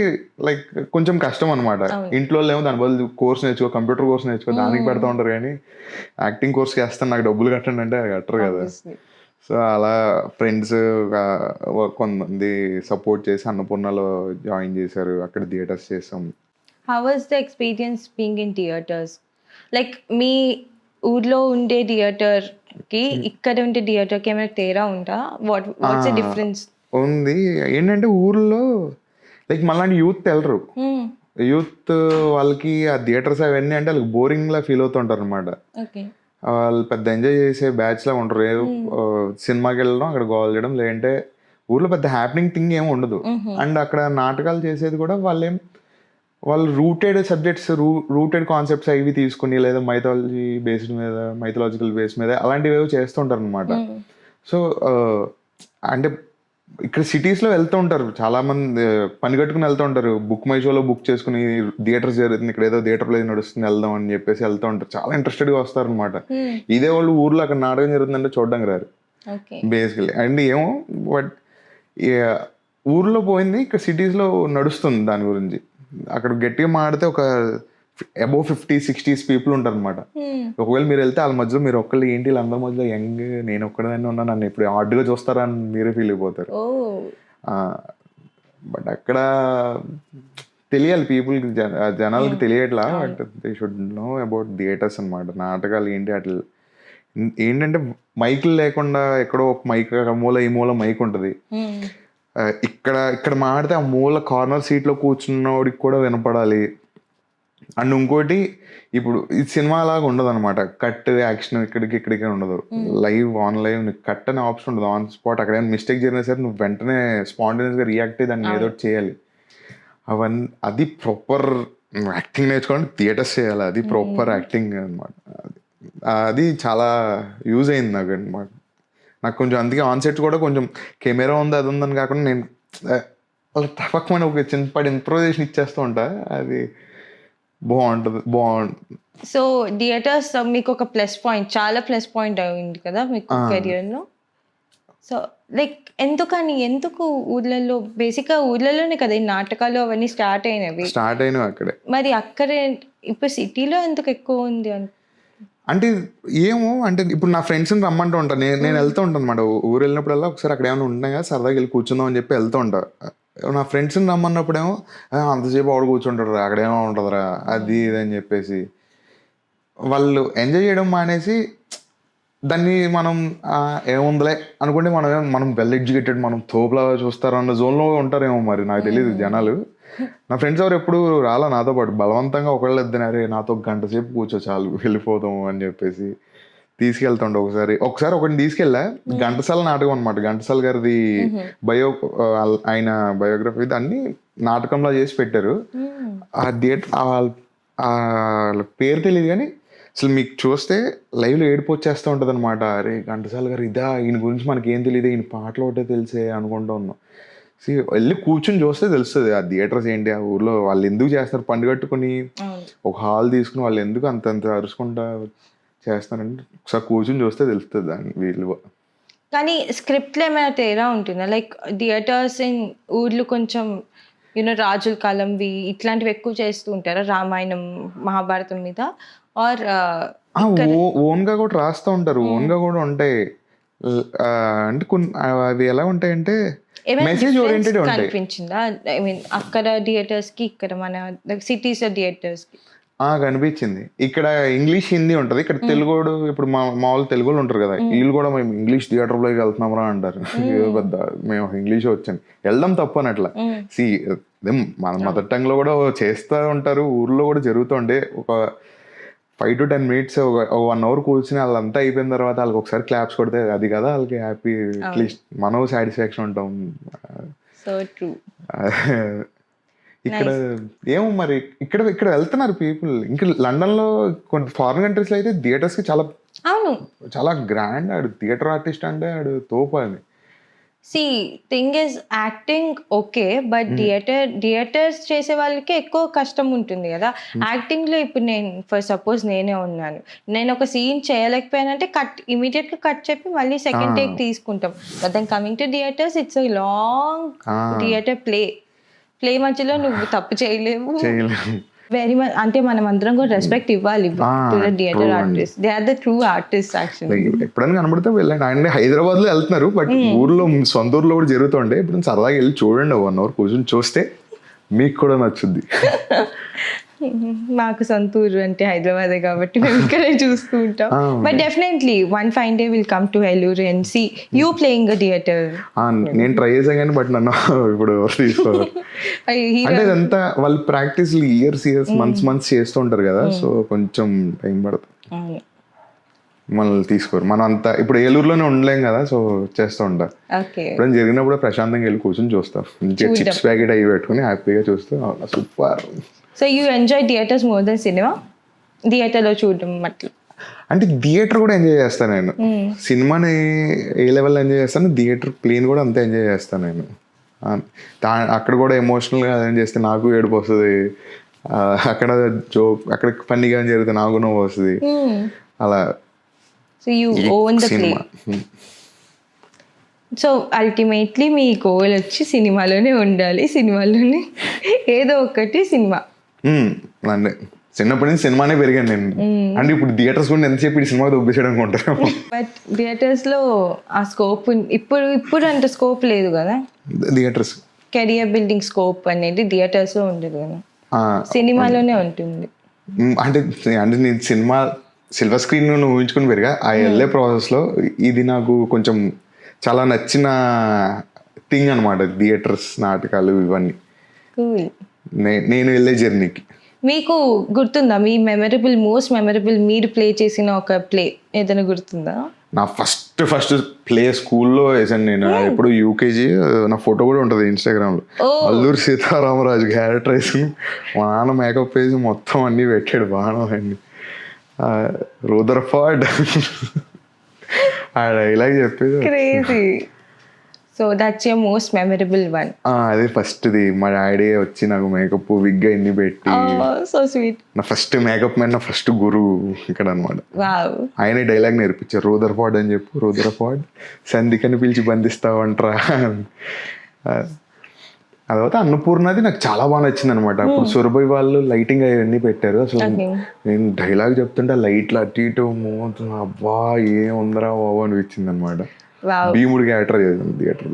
లైక్ కొంచెం కష్టం అనమాట. ఇంట్లో ఏమో దాని బదులు కోర్స్ నేర్చుకో, కంప్యూటర్ కోర్స్ నేర్చుకో, దానికి పెడతా ఉంటారు. కానీ యాక్టింగ్ కోర్స్కి వేస్తాను నాకు డబ్బులు కట్టండి అంటే కట్టరు కదా. సో అలా ఫ్రెండ్స్ కొంతమంది సపోర్ట్ చేసి అన్నపూర్ణలో జాయిన్ చేశారు, అక్కడ థియేటర్స్ చేసాం. How was the experience being in theaters? Like మీ ఊర్లో ఉండే థియేటర్ కి ఇక్కడ ఉండే థియేటర్ కి ఏమైనా తేడా ఉందా? What's the difference? ఉంది. ఏంటంటే ఊర్లో లైక్ మళ్ళీ యూత్ వెళ్ళరు. యూత్ వాళ్ళకి ఆ థియేటర్స్ అవన్నీ అంటే వాళ్ళకి బోరింగ్ లా ఫీల్ అవుతుంటారు అనమాట. వాళ్ళు పెద్ద ఎంజాయ్ చేసే బ్యాచ్ లా ఉంటారు. సినిమాకి వెళ్ళడం, అక్కడ గోల్ చేయడం, లేదంటే ఊర్లో పెద్ద హ్యాపెనింగ్ థింగ్ ఏమి ఉండదు. అండ్ అక్కడ నాటకాలు చేసేది కూడా వాళ్ళు రూటెడ్ సబ్జెక్ట్స్, రూటెడ్ కాన్సెప్ట్స్ అవి తీసుకుని, లేదా మైథలాజికల్ బేస్ మీద అలాంటివి ఏవో చేస్తుంటారు అనమాట. సో అంటే ఇక్కడ సిటీస్లో వెళ్తూ ఉంటారు చాలా మంది, పని కట్టుకుని వెళ్తూ ఉంటారు. బుక్ మై షోలో బుక్ చేసుకుని థియేటర్స్ జరుగుతుంది, ఇక్కడ ఏదో థియేటర్లో నడుస్తుంది వెళ్దాం అని చెప్పేసి వెళ్తూ ఉంటారు. చాలా ఇంట్రెస్టెడ్గా వస్తారు అనమాట. ఇదే వాళ్ళు ఊర్లో అక్కడ నాటకం జరుగుతుందంటే చూడడానికి రారు బేసికలీ. అండ్ ఏమో బట్ ఊర్లో పోయింది ఇక్కడ సిటీస్లో నడుస్తుంది దాని గురించి. అక్కడ గట్టిగా మాడితే ఒక అబౌవ్ 50-60 పీపుల్ ఉంటారు అనమాట. ఒకవేళ మీరు వెళ్తే వాళ్ళ మధ్యలో మీరు ఒక్కళ్ళు ఏంటి వీళ్ళందరి మధ్యలో యంగ్ నేను ఒక్కడైనా ఉన్నా, నన్ను ఇప్పుడు ఆర్డ్గా చూస్తారా అని మీరే ఫీల్ అయిపోతారు. బట్ అక్కడ తెలియాలి పీపుల్కి, జనాలకి తెలియట్లా. But they should know about theatres అనమాట. నాటకాలు ఏంటి అట్లా ఏంటంటే మైకులు లేకుండా ఎక్కడో ఒక మైక్ మూల ఈ మూల మైక్ ఉంటుంది. ఇక్కడ మాడితే ఆ మూల కార్నర్ సీట్లో కూర్చున్నవాడికి కూడా వినపడాలి. అండ్ ఇంకోటి ఇప్పుడు ఇది సినిమా లాగా ఉండదు అనమాట. కట్ యాక్షన్ ఇక్కడికి ఉండదు. ఆన్ లైవ్ కట్ అనే ఆప్షన్ ఉండదు. ఆన్ స్పాట్ అక్కడ ఏమైనా మిస్టేక్ జరిగినా సరే నువ్వు వెంటనే స్పాంటేనియస్గా రియాక్ట్ అయ్యి దాన్ని ఏదో చేయాలి. అవన్నీ అది ప్రాపర్ యాక్టింగ్ నేర్చుకోవడానికి థియేటర్స్ చేయాలి. అది ప్రాపర్ యాక్టింగ్ అనమాట. అది చాలా యూజ్ అయింది నాకు అనమాట. నాకు కొంచెం అందుకే ఆన్ సెట్ కూడా కొంచెం కెమెరా ఉంది అది ఉందని కాకుండా నేను అలా తప్పకమైన ఒక చిన్నపాటి ఇంప్రూవైజేషన్ ఇచ్చేస్తూ ఉంటా. అది బాగుంటుంది. సో థియేటర్స్ మీకు ఒక ప్లస్ పాయింట్, చాలా ప్లస్ పాయింట్ అయింది కదా మీకు కెరియర్లో. సో లైక్ ఎందుకు ఊర్లలో, బేసిక్గా ఊర్లలోనే కదా ఈ నాటకాలు అవన్నీ స్టార్ట్ అయినవి అక్కడే. మరి అక్కడే ఇప్పుడు సిటీలో ఎందుకు ఎక్కువ ఉంది అంటే ఏమో, అంటే ఇప్పుడు నా ఫ్రెండ్స్ని రమ్మంటూ ఉంటాను, నేను వెళ్తూ ఉంటాను అనమాట. ఊరు వెళ్ళినప్పుడల్లా ఒకసారి అక్కడ ఏమైనా ఉంటున్నాయి కదా సరదాగా వెళ్ళి కూర్చుందాం అని చెప్పి వెళ్తూ ఉంటా. నా ఫ్రెండ్స్ని రమ్మన్నప్పుడేమో అంతసేపు ఆవిడ కూర్చుంటారు అక్కడేమో ఉంటుందిరా అది ఇది అని చెప్పేసి వాళ్ళు ఎంజాయ్ చేయడం మానేసి దాన్ని మనం ఏముందిలే అనుకుంటే మనం వెల్ ఎడ్యుకేటెడ్, మనం తోపులా చూస్తారు అన్న జోన్లో ఉంటారేమో మరి, నాకు తెలియదు జనాలు. నా ఫ్రెండ్స్ ఎవరు ఎప్పుడు రాలా నాతో పాటు, బలవంతంగా ఒకళ్ళు ఇద్దరే నాతో గంట సేపు కూర్చో చాలు వెళ్ళిపోతాము అని చెప్పేసి తీసుకెళ్తుండే. ఒకసారి ఒకరిని తీసుకెళ్ళా, ఘంటసాల నాటకం అనమాట. ఘంటసాల గారిది ఆయన బయోగ్రఫీ అన్ని నాటకంలో చేసి పెట్టారు. ఆ థియేటర్ వాళ్ళ పేరు తెలియదు కానీ అసలు మీకు చూస్తే లైవ్లో ఏడుపు వచ్చేస్తూ ఉంటుంది అనమాట. అరే ఘంటసాల గారు ఇదా, ఈయన గురించి మనకి ఏం తెలియదు, ఈయన పాటలు ఒకటే తెలిసే అనుకుంటూ ఉన్నాం. వెళ్ళి కూర్చొని చూస్తే తెలుస్తుంది ఆ థియేటర్స్ ఏంటి, ఆ ఊర్లో వాళ్ళు ఎందుకు చేస్తారు, పండు కట్టుకుని ఒక హాల్ తీసుకుని వాళ్ళు ఎందుకు అంత అరుచుకుంటా చేస్తారంటే ఒకసారి కూర్చొని చూస్తే తెలుస్తుంది దాని విలువ. కానీ స్క్రిప్ట్లో ఏమైనా తేడా ఉంటుందా? లైక్ థియేటర్స్ ఇన్ ఊర్లు కొంచెం రాజుల కాలంవి ఇట్లాంటివి ఎక్కువ చేస్తూ ఉంటారా, రామాయణం మహాభారతం మీద? ఆర్ ఓన్గా కూడా రాస్తూ ఉంటారు, ఓన్గా కూడా ఉంటాయి. అంటే కొన్ని అవి ఎలా ఉంటాయంటే మెసేజ్ ఓరియంటెడ్ ఉంటాయి. కనిపించిందా ఐ మీన్ అక్కడ థియేటర్స్ కి ఇక్కడ మన సిటీస్ థియేటర్స్ కి? కనిపించింది. ఇక్కడ ఇంగ్లీష్ హిందీ ఉంటది, ఇక్కడ తెలుగు. ఇప్పుడు మామూలు తెలుగు ఉంటారు కదా, వీళ్ళు కూడా మేము ఇంగ్లీష్ థియేటర్ లోకి వెళ్తున్నామరా అంటారు. పెద్ద మేము ఇంగ్లీష్ వచ్చాను వెళ్దాం తప్పు అన్నట్ల. మన మదర్ టంగ్ లో కూడా చేస్తూ ఉంటారు, ఊర్లో కూడా జరుగుతుండే. ఒక 5 to 10 minutes ఒక 1 hour కూర్చుని వాళ్ళంతా అయిపోయిన తర్వాత వాళ్ళకి ఒకసారి క్లాప్స్ కొడితే అది కదా వాళ్ళకి హ్యాపీ, అట్లీస్ట్ మనం సాటిస్ఫాక్షన్ ఉంటాం. So true. ఇక్కడ ఏమో మరి ఇక్కడ వెళ్తున్నారు పీపుల్. ఇంకా లండన్ లో కొన్ని ఫారిన్ కంట్రీస్ లో అయితే థియేటర్స్ కి చాలా గ్రాండ్, ఆడు థియేటర్ ఆర్టిస్ట్ అంటే ఆడు తోపు అని. Thing is acting okay, but theatres చేసే వాళ్ళకి ఎక్కువ కష్టం ఉంటుంది కదా యాక్టింగ్ లో. ఇప్పుడు నేను ఫర్ సపోజ్ నేనే ఉన్నాను, నేను ఒక సీన్ చేయలేకపోయానంటే ఇమీడియట్ గా కట్ చెప్పి మళ్ళీ సెకండ్ టేక్ తీసుకుంటాం. But then coming to theatres it's a long theatre play మధ్యలో నువ్వు తప్పు చేయలేవు. వెరీ మచ్, అంటే మనం అందరం కూడా రెస్పెక్ట్ ఇవ్వాలి to the theatre artist. They are the true artist actually. ఎప్పుడైనా కనబడితే వెళ్ళండి. ఆయన హైదరాబాద్ లో వెళ్తున్నారు, బట్ ఊర్లో సొంత ఊర్లో కూడా జరుగుతుండే. ఇప్పుడు సరదాగా వెళ్ళి చూడండి, 1 hour కూర్చొని చూస్తే మీకు కూడా నచ్చుద్ది. మాకు సొంత ఊరు అంటే హైదరాబాదే కాబట్టి మేము ఇక్కడే చూస్తూ ఉంటాం. But definitely one fine day will come to Eluru and see you playing a theatre. నేను ట్రై చేసాను కానీ బట్ నన్ను ఇప్పుడు తీసుకోవాలి. అంటే ఇదంతా వాళ్ళు ప్రాక్టీస్ ఇయర్స్ మంత్స్ చేస్తూ ఉంటారు కదా, సో కొంచెం టైం పడుతుంది. మనల్ని తీసుకోరు, మనం అంతా ఇప్పుడు ఏలూరులోనే ఉండలేం కదా, సో చేస్తూ ఉంటా. ఇప్పుడు జరిగినప్పుడు ప్రశాంతంగా వెళ్ళి కూర్చొని చూస్తాం, చిప్స్ ప్యాకెట్ అవి పెట్టుకుని హ్యాపీగా చూస్తూ super. So you enjoy theatres more than cinema? థియేటర్లో చూడడం అట్లా అంటే థియేటర్ కూడా ఎంజాయ్ చేస్తాను నేను. సినిమాని ఏ లెవెల్లో ఎంజాయ్ చేస్తాను, థియేటర్ ప్లేన్ కూడా అంతే ఎంజాయ్ చేస్తాను నేను. అక్కడ కూడా ఎమోషనల్గా ఎంజాయ్ చేస్తే నాకు ఏడుపు వస్తుంది, అక్కడ అక్కడ ఫన్నీగా జరిగితే నాకు నవ్వు వస్తుంది అలా. So you own the play. So ultimately me goal వచ్చి సినిమాలోనే ఉండాలి, సినిమాలోనే ఏదో ఒకటి సినిమా. అంటే చిన్నప్పటి నుంచి సినిమానే పెరిగాను నేను. అంటే ఇప్పుడు థియేటర్స్ కూడా ఎంతసేపు ఈ సినిమా దొబ్బేసేయడం ఉంటారు. బట్ థియేటర్స్ లో ఆ స్కోప్ ఇప్పుడు అంత స్కోప్ లేదు కదా. థియేటర్స్ కెరియర్ బిల్డింగ్ స్కోప్ అనేది థియేటర్స్ లో ఉండదు కదా, సినిమాలోనే ఉంటుంది. అంటే నేను సినిమా సిల్వర్ స్క్రీన్ ఊహించుకుని పెరిగా. ఆ వెళ్ళే ప్రాసెస్లో ఇది నాకు కొంచెం చాలా నచ్చిన థింగ్ అనమాట, థియేటర్స్, నాటకాలు ఇవన్నీ. నేను వెళ్ళే జర్నీకి. మీకు గుర్తుందా మీ మోస్ట్ మెమరబుల్ మీరు ప్లే చేసిన ఒక ప్లే ఏదైనా గుర్తుందా? నా ఫస్ట్ ప్లే స్కూల్లో వేసాను నేను. ఎప్పుడు యూకేజీ, నా ఫోటో కూడా ఉంటుంది ఇన్స్టాగ్రామ్లో. అల్లూరి సీతారామరాజు క్యారెక్టర్ వేసి మా నాన్న మేకప్ వేసి మొత్తం అన్నీ పెట్టాడు, బాణం అన్ని రూదర్ఫర్డ్ ఇలా చెప్పేది. So that's your most memorable one. అదే ఫస్ట్ది మా డాడీ వచ్చి నాకు మేకప్ విగ్గా ఎన్ని పెట్టి సో స్వీట్. నా ఫస్ట్ మేకప్ మ్యాన్, నా ఫస్ట్ గురువు ఇక్కడ అనమాట. వావ్. ఆయన డైలాగ్ నేర్పించారు, రూదర్ఫార్డ్ అని చెప్పు, రూదర్ఫార్డ్ సంధికని పిలిచి బంధిస్తావంటరా. అదైతే అన్నపూర్ణది నాకు చాలా బాగా నచ్చింది అనమాట. అప్పుడు సురభి వాళ్ళు లైటింగ్ అవన్నీ పెట్టారు. అసలు నేను డైలాగ్ చెప్తుంటే లైట్లు అటు ఇటు మోతున్నా, అబ్బా ఏముందరా బాబు అనిపించింది అనమాట. భీముడి క్యారెక్టర్ చేసింది థియేటర్.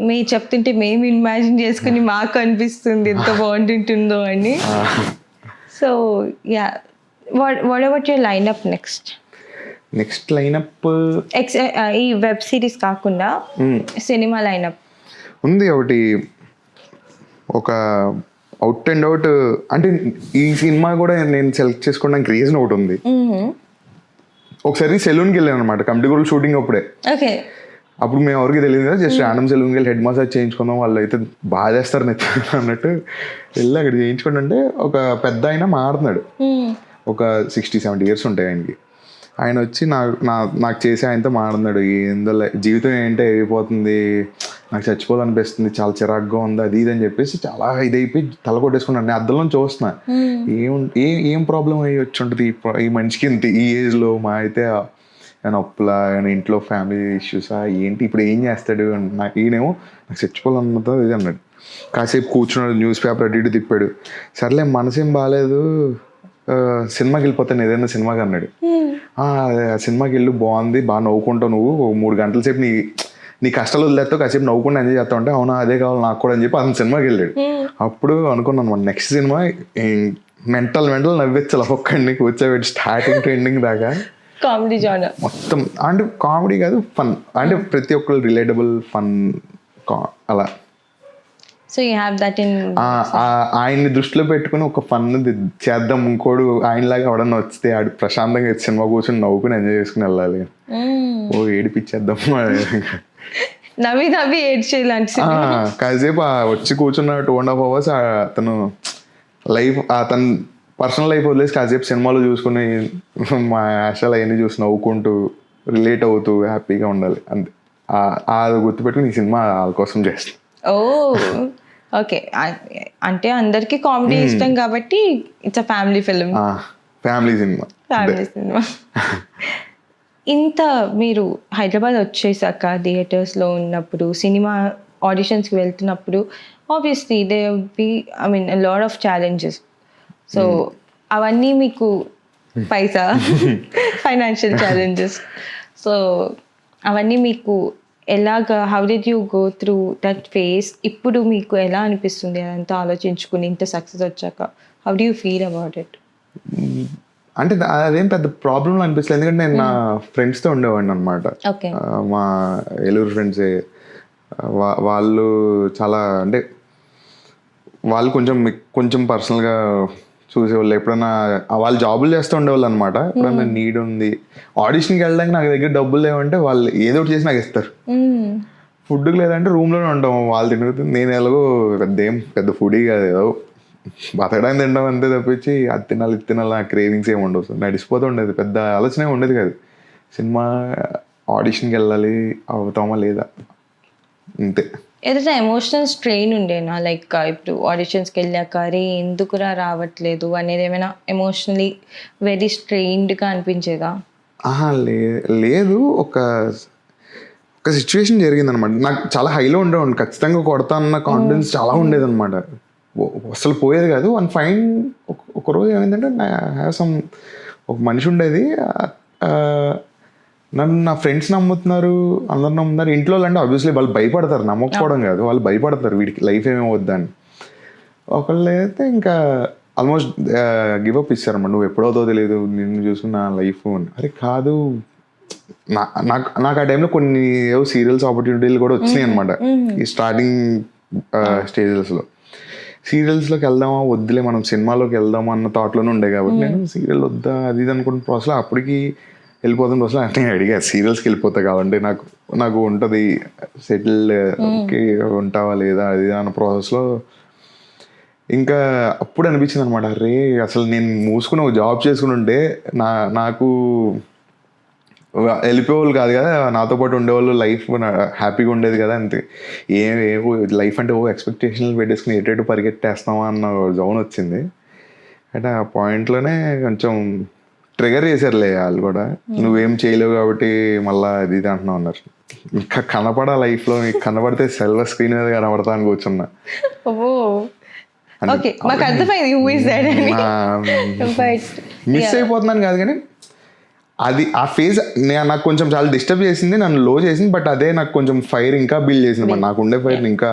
మీరు చెప్తుంటే మేము ఇమాజిన్ చేసుకుని మాకు అనిపిస్తుంది ఎంత బాగుంటుందో అని. So yeah, what about your lineup next lineup? ఈ వెబ్ సిరీస్ కాకుండా సినిమా లైనప్ ఉంది ఒకటి. ఒక అవుట్ అండ్ అవుట్ అంటే ఈ సినిమా కూడా నేను సెలెక్ట్ చేసుకోవడానికి రీజన్ ఒకటి ఉంది. ఒకసారి సెలూన్కి వెళ్ళాను అనమాట, కమిటీ గురులు షూటింగ్ అప్పుడే. ఓకే. అప్పుడు మేము ఎవరికి తెలియదు కదా, జస్ట్ ర్యాండమ్ సెలూన్కి వెళ్ళి హెడ్ మసాజ్ చేయించుకుందాం, వాళ్ళు అయితే బాగా చేస్తారు అన్నట్టు వెళ్ళి అక్కడ చేయించుకోండి అంటే ఒక పెద్ద ఆయన మారుతున్నాడు, ఒక 60-70 years ఉంటాయి ఆయనకి. ఆయన వచ్చి నాకు చేసి ఆయనతో మాట్లాడినాడు, ఏందో జీవితం ఏంటో అయిపోతుంది, నాకు చచ్చిపోవాలనిపిస్తుంది, చాలా చిరాగ్గా ఉంది, అది ఇది అని చెప్పేసి చాలా ఇదైపోయి తల కొట్టేసుకున్నాను. నేను అద్దంలో చూస్తున్నా ఏం ప్రాబ్లం అయ్యి వచ్చి ఉంటుంది ఈ మనిషికి ఇంత ఈ ఏజ్లో. మా అయితే నొప్పులా, ఇంట్లో ఫ్యామిలీ ఇష్యూసా ఏంటి, ఇప్పుడు ఏం చేస్తాడు, ఈయనేమో నాకు చచ్చిపోవాలన్నదో ఇది అన్నాడు. కాసేపు కూర్చున్నాడు, న్యూస్ పేపర్ అటు ఇటు తిప్పాడు. సర్లే మనసేం బాగాలేదు, సినిమాకి వెళ్ళిపోతాను ఏదైనా సినిమాకి అన్నాడు. సినిమాకి వెళ్ళు, బాగుంది, బాగా నవ్వుకుంటావు, నువ్వు 3 గంటల సేపు నీ కష్టాలు వదిలేస్తావు, కాసేపు నవ్వుకుంటూ ఎంజాయ్ చేస్తావు అంటే, అవునా అదే కావాలి నాకు కూడా అని చెప్పి అతను సినిమాకి వెళ్ళాడు. అప్పుడు అనుకున్నాను మన నెక్స్ట్ సినిమా మెంటల్ నవ్వించాలి ఒక్కడిని కూర్చోబెట్టి స్టార్టింగ్ టు ఎండింగ్ దాకా కామెడీ జానర్ మొత్తం. అంటే కామెడీ కాదు, ఫన్, అంటే ప్రతి ఒక్కరు రిలేటబుల్ ఫన్ అలా. So you have that in. ఆయన్ని దృష్టిలో పెట్టుకుని ఒక ఫన్ చేద్దాం, ఇంకోడు ఆయనలాగా ఎవడన్నా వస్తే ఆడు ప్రశాంతంగా సినిమా కూర్చొని నవ్వుకుని ఎంజాయ్ చేసుకుని వెళ్ళాలి. ఓ ఏడిపించేద్దాం, నవ్వి ఏడ్చేలాంటి. కాసేపు వచ్చి కూర్చున్న 2.5 hours అతను లైఫ్, అతను పర్సనల్ లైఫ్ వదిలేసి కాసేపు సినిమాలో చూసుకుని మా ఆశలు అవన్నీ చూసి నవ్వుకుంటూ రిలేట్ అవుతూ హ్యాపీగా ఉండాలి అంతే. అది గుర్తుపెట్టుకుని ఈ సినిమా వాళ్ళ కోసం చేస్తాను. Oh okay. అంటే అందరికి కామెడీ ఇష్టం కాబట్టి it's a family film, family cinema. ఇంత మీరు హైదరాబాద్ వచ్చేసాక థియేటర్స్లో ఉన్నప్పుడు, సినిమా ఆడిషన్స్కి వెళ్తున్నప్పుడు obviously they would be lot of challenges. So అవన్నీ మీకు పైసా ఫైనాన్షియల్ ఛాలెంజెస్, సో అవన్నీ మీకు ఎలాగా, how did you go through that phase? ఇప్పుడు మీకు ఎలా అనిపిస్తుంది అదంతా ఆలోచించుకుని ఇంత సక్సెస్ వచ్చాక? How do you feel about it? అంటే అదేం పెద్ద ప్రాబ్లం అనిపిస్తుంది, ఎందుకంటే నేను నా ఫ్రెండ్స్తో ఉండేవాడిని అనమాట. మా ఏలూరు ఫ్రెండ్సే. వాళ్ళు చాలా, అంటే వాళ్ళు కొంచెం పర్సనల్గా చూసేవాళ్ళు. ఎప్పుడైనా వాళ్ళు జాబులు చేస్తూ ఉండేవాళ్ళు అనమాట. ఎప్పుడైనా నీడ్ ఉంది, ఆడిషన్కి వెళ్ళడానికి నాకు దగ్గర డబ్బులు లేవంటే వాళ్ళు ఏదో ఒకటి చేసి నాకు ఇస్తారు. ఫుడ్కి లేదంటే రూమ్లోనే ఉంటాం, వాళ్ళు తిరుగుతుంది. నేను ఎలాగో పెద్ద ఫుడీ కాదు, ఏదో బతకడానికి తినడం అంతే తప్పించి అది తినాలి ఇది తినాలి నాకు క్రేవింగ్స్ ఏమి ఉండవు. నడిచిపోతూ ఉండేది, పెద్ద ఆలోచన ఏమి ఉండేది కాదు. సినిమా ఆడిషన్కి వెళ్ళాలి, అవుతామా లేదా అంతే. ఏదైనా ఎమోషనల్ స్ట్రెయిన్ ఉండేనా? లైక్ ఇప్పుడు ఆడిషన్స్కి వెళ్ళాక అరే ఎందుకురా రావట్లేదు అనేది ఏమైనా ఎమోషనలీ వెరీ స్ట్రెయిన్డ్గా అనిపించేదా? లేదు. ఒక సిచ్యువేషన్ జరిగిందనమాట. నాకు చాలా హైలో ఉండేవాడిని, ఖచ్చితంగా కొడతా అన్న కాన్ఫిడెన్స్ చాలా ఉండేది అనమాట. అసలు పోయేది కాదు. వన్ ఫైన్ ఒకరోజు ఏమైందంటే ఒక మనిషి ఉండేది, నన్ను నా ఫ్రెండ్స్ నమ్ముతున్నారు, అందరు నమ్ముతున్నారు. ఇంట్లో అంటే ఆబ్వియస్లీ వాళ్ళు భయపడతారు, నమ్మకపోవడం కాదు, వాళ్ళు భయపడతారు వీడికి లైఫ్ ఏమవుద్దని. ఒకళ్ళు అయితే ఇంకా ఆల్మోస్ట్ గివప్ ఇస్తారన్నమాట, నువ్వు ఎప్పుడవుతో తెలియదు, నిన్ను చూసుకున్న లైఫ్ అని. అరే కాదు, నాకు ఆ టైంలో కొన్ని ఏవో సీరియల్స్ ఆపర్చునిటీలు కూడా వచ్చినాయి అనమాట. ఈ స్టార్టింగ్ స్టేజెస్లో సీరియల్స్లోకి వెళ్దామా వద్దులే మనం సినిమాలోకి వెళ్దామా అన్న థాట్లోనే ఉండే. కాబట్టి నేను సీరియల్ వద్దా అది ఇది అనుకుంటున్న ప్రాసెస్లో అప్పటికి వెళ్ళిపోతున్న ప్రాసెస్లో అంటే అడిగా సీరియల్స్కి వెళ్ళిపోతా కావాలంటే నాకు ఉంటుంది సెటిల్డ్కి ఉంటావా లేదా అది అన్న ప్రాసెస్లో ఇంకా అప్పుడు అనిపించింది అనమాట, అరే అసలు నేను మూసుకుని ఒక జాబ్ చేసుకుని ఉంటే నాకు వెళ్ళిపోయేవాళ్ళు కాదు కదా, నాతో పాటు ఉండేవాళ్ళు, లైఫ్ హ్యాపీగా ఉండేది కదా. అంతే, లైఫ్ అంటే ఎక్స్పెక్టేషన్లు పెట్టేసుకుని ఎటు పరిగెట్టేస్తామా అన్న జోన్ వచ్చింది. అంటే ఆ పాయింట్లోనే కొంచెం ట్రిగర్ చేశారులే వాళ్ళు కూడా, నువ్వేం చేయలేవు కాబట్టి మళ్ళీ అది ఇది అంటున్నావు అన్నారు. ఇంకా కనపడా లైఫ్లో, మీకు కనపడితే సిల్వర్ స్క్రీన్ మీద కనపడతా అని కూర్చున్నా. మాకు అర్థమైంది who is that అని. మిస్ అయిపోతున్నాను కాదు కానీ అది ఆ ఫేజ్ నాకు కొంచెం చాలా డిస్టర్బ్ చేసింది, నన్ను లో చేసింది. బట్ అదే నాకు కొంచెం ఫైర్ ఇంకా బిల్డ్ చేసింది. మరి నాకు ఉండే ఫైర్ ఇంకా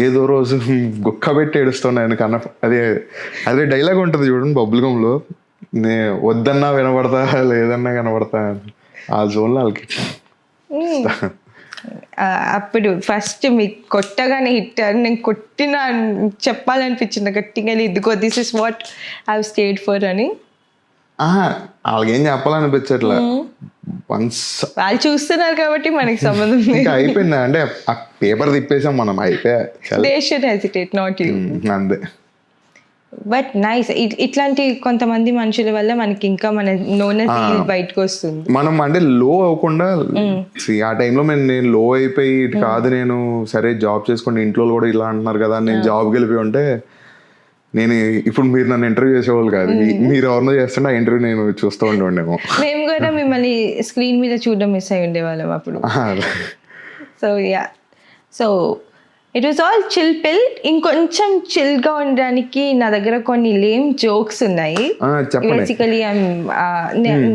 ఏదో రోజు గుక్క పెట్టి ఏడుస్తున్నాను కన్నా. అదే డైలాగ్ ఉంటుంది చూడండి బబుల్గంలో, వద్దన్నా వినపడతా లేదన్నా కనపడతా, ఆ జోన్లో వాళ్ళకి. అప్పుడు ఫస్ట్ మీకు కొట్టగానే హిట్ నేను కొట్టిన చెప్పాలనిపించింది గట్టిగా, ఇదిగో this is what I have stayed for అని. వాళ్ళకేం చెప్పాలనిపించట్లా, వన్స్ వాళ్ళు చూస్తున్నారు కాబట్టి మనకి సంబంధం ఇంకా అయిపోయింది. అంటే ఆ పేపర్ తిప్పేసాం మనం, అయిపోయా. They should hesitate not you. అంతే. బట్ నైస్, ఇట్లాంటి కొంతమంది మనుషుల వల్ల మనకి ఇంకా మన నోనెస్ బయటకు వస్తుంది. మనం అంటే లో అవ్వకుండా, ఆ టైంలో నేను లో అయిపోయి ఇటు కాదు, నేను సరే జాబ్ చేసుకోండి, ఇంట్లో కూడా ఇలా అంటున్నారు కదా, నేను జాబ్కి వెళ్ళిపోయి ఉంటే నేను ఇప్పుడు మీరు నన్ను ఇంటర్వ్యూ చేసేవాళ్ళు కాదు, మీరు ఎవరినో చేస్తుంటే ఆ ఇంటర్వ్యూ నేను చూస్తూ ఉండేమో. మేము కూడా మిమ్మల్ని స్క్రీన్ మీద చూడడం మిస్ అయి ఉండేవాళ్ళం అప్పుడు. So ya, so it was all chill pill. ఇంకొంచెం చిల్గా ఉండడానికి నా దగ్గర కొన్ని లేమ్ జోక్స్ ఉన్నాయి. బేసికలీ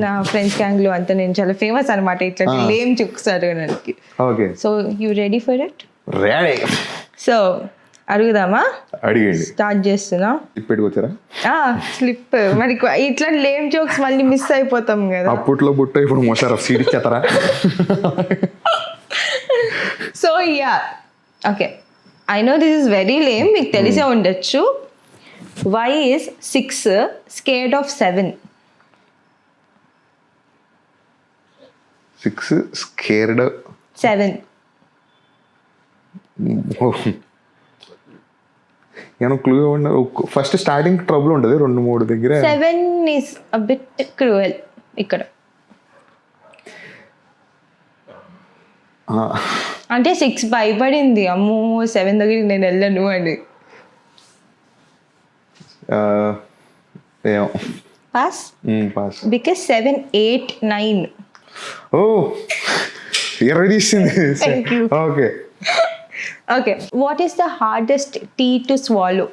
నా ఫ్రెండ్స్ గ్యాంగ్ లో అంతా నేను చాలా ఫేమస్ అనమాట ఇట్లా లేమ్ జోక్స్ అడగడానికి. So you ready for it? Ready. So అడుగుదామా? అడిగండి. స్టార్ట్ చేస్తున్నా. పెట్టుకొచ్చారా? స్లిప్. మరి ఇట్లా లేమ్ జోక్స్ మళ్ళీ మిస్ అయిపోతాం కదా. అప్పట్లో బుట్ట, ఇప్పుడు మోసారా సీట్ ఇచ్చేస్తారా? So yeah, okay, I know this is very lame, మీకు తెలిసే ఉండొచ్చు. Why is 6 scared of 7? 6 scared 7. ఏమో క్లూ ఇవ్వండి. ఫస్ట్ స్టార్టింగ్ ట్రబుల్ ఉంటుంది 2-3 దగ్గర. 7 is a bit cruel ఇక్కడ. అంటే 6 భయపడింది, అమ్మో 7 దగ్గరికి నేను వెళ్ళను అని. పాస్. బికాస్ 7, 8, 9. ఓ, ఎర్ర తీసింది. Thank you. Okay. Okay, what is the hardest tea to swallow?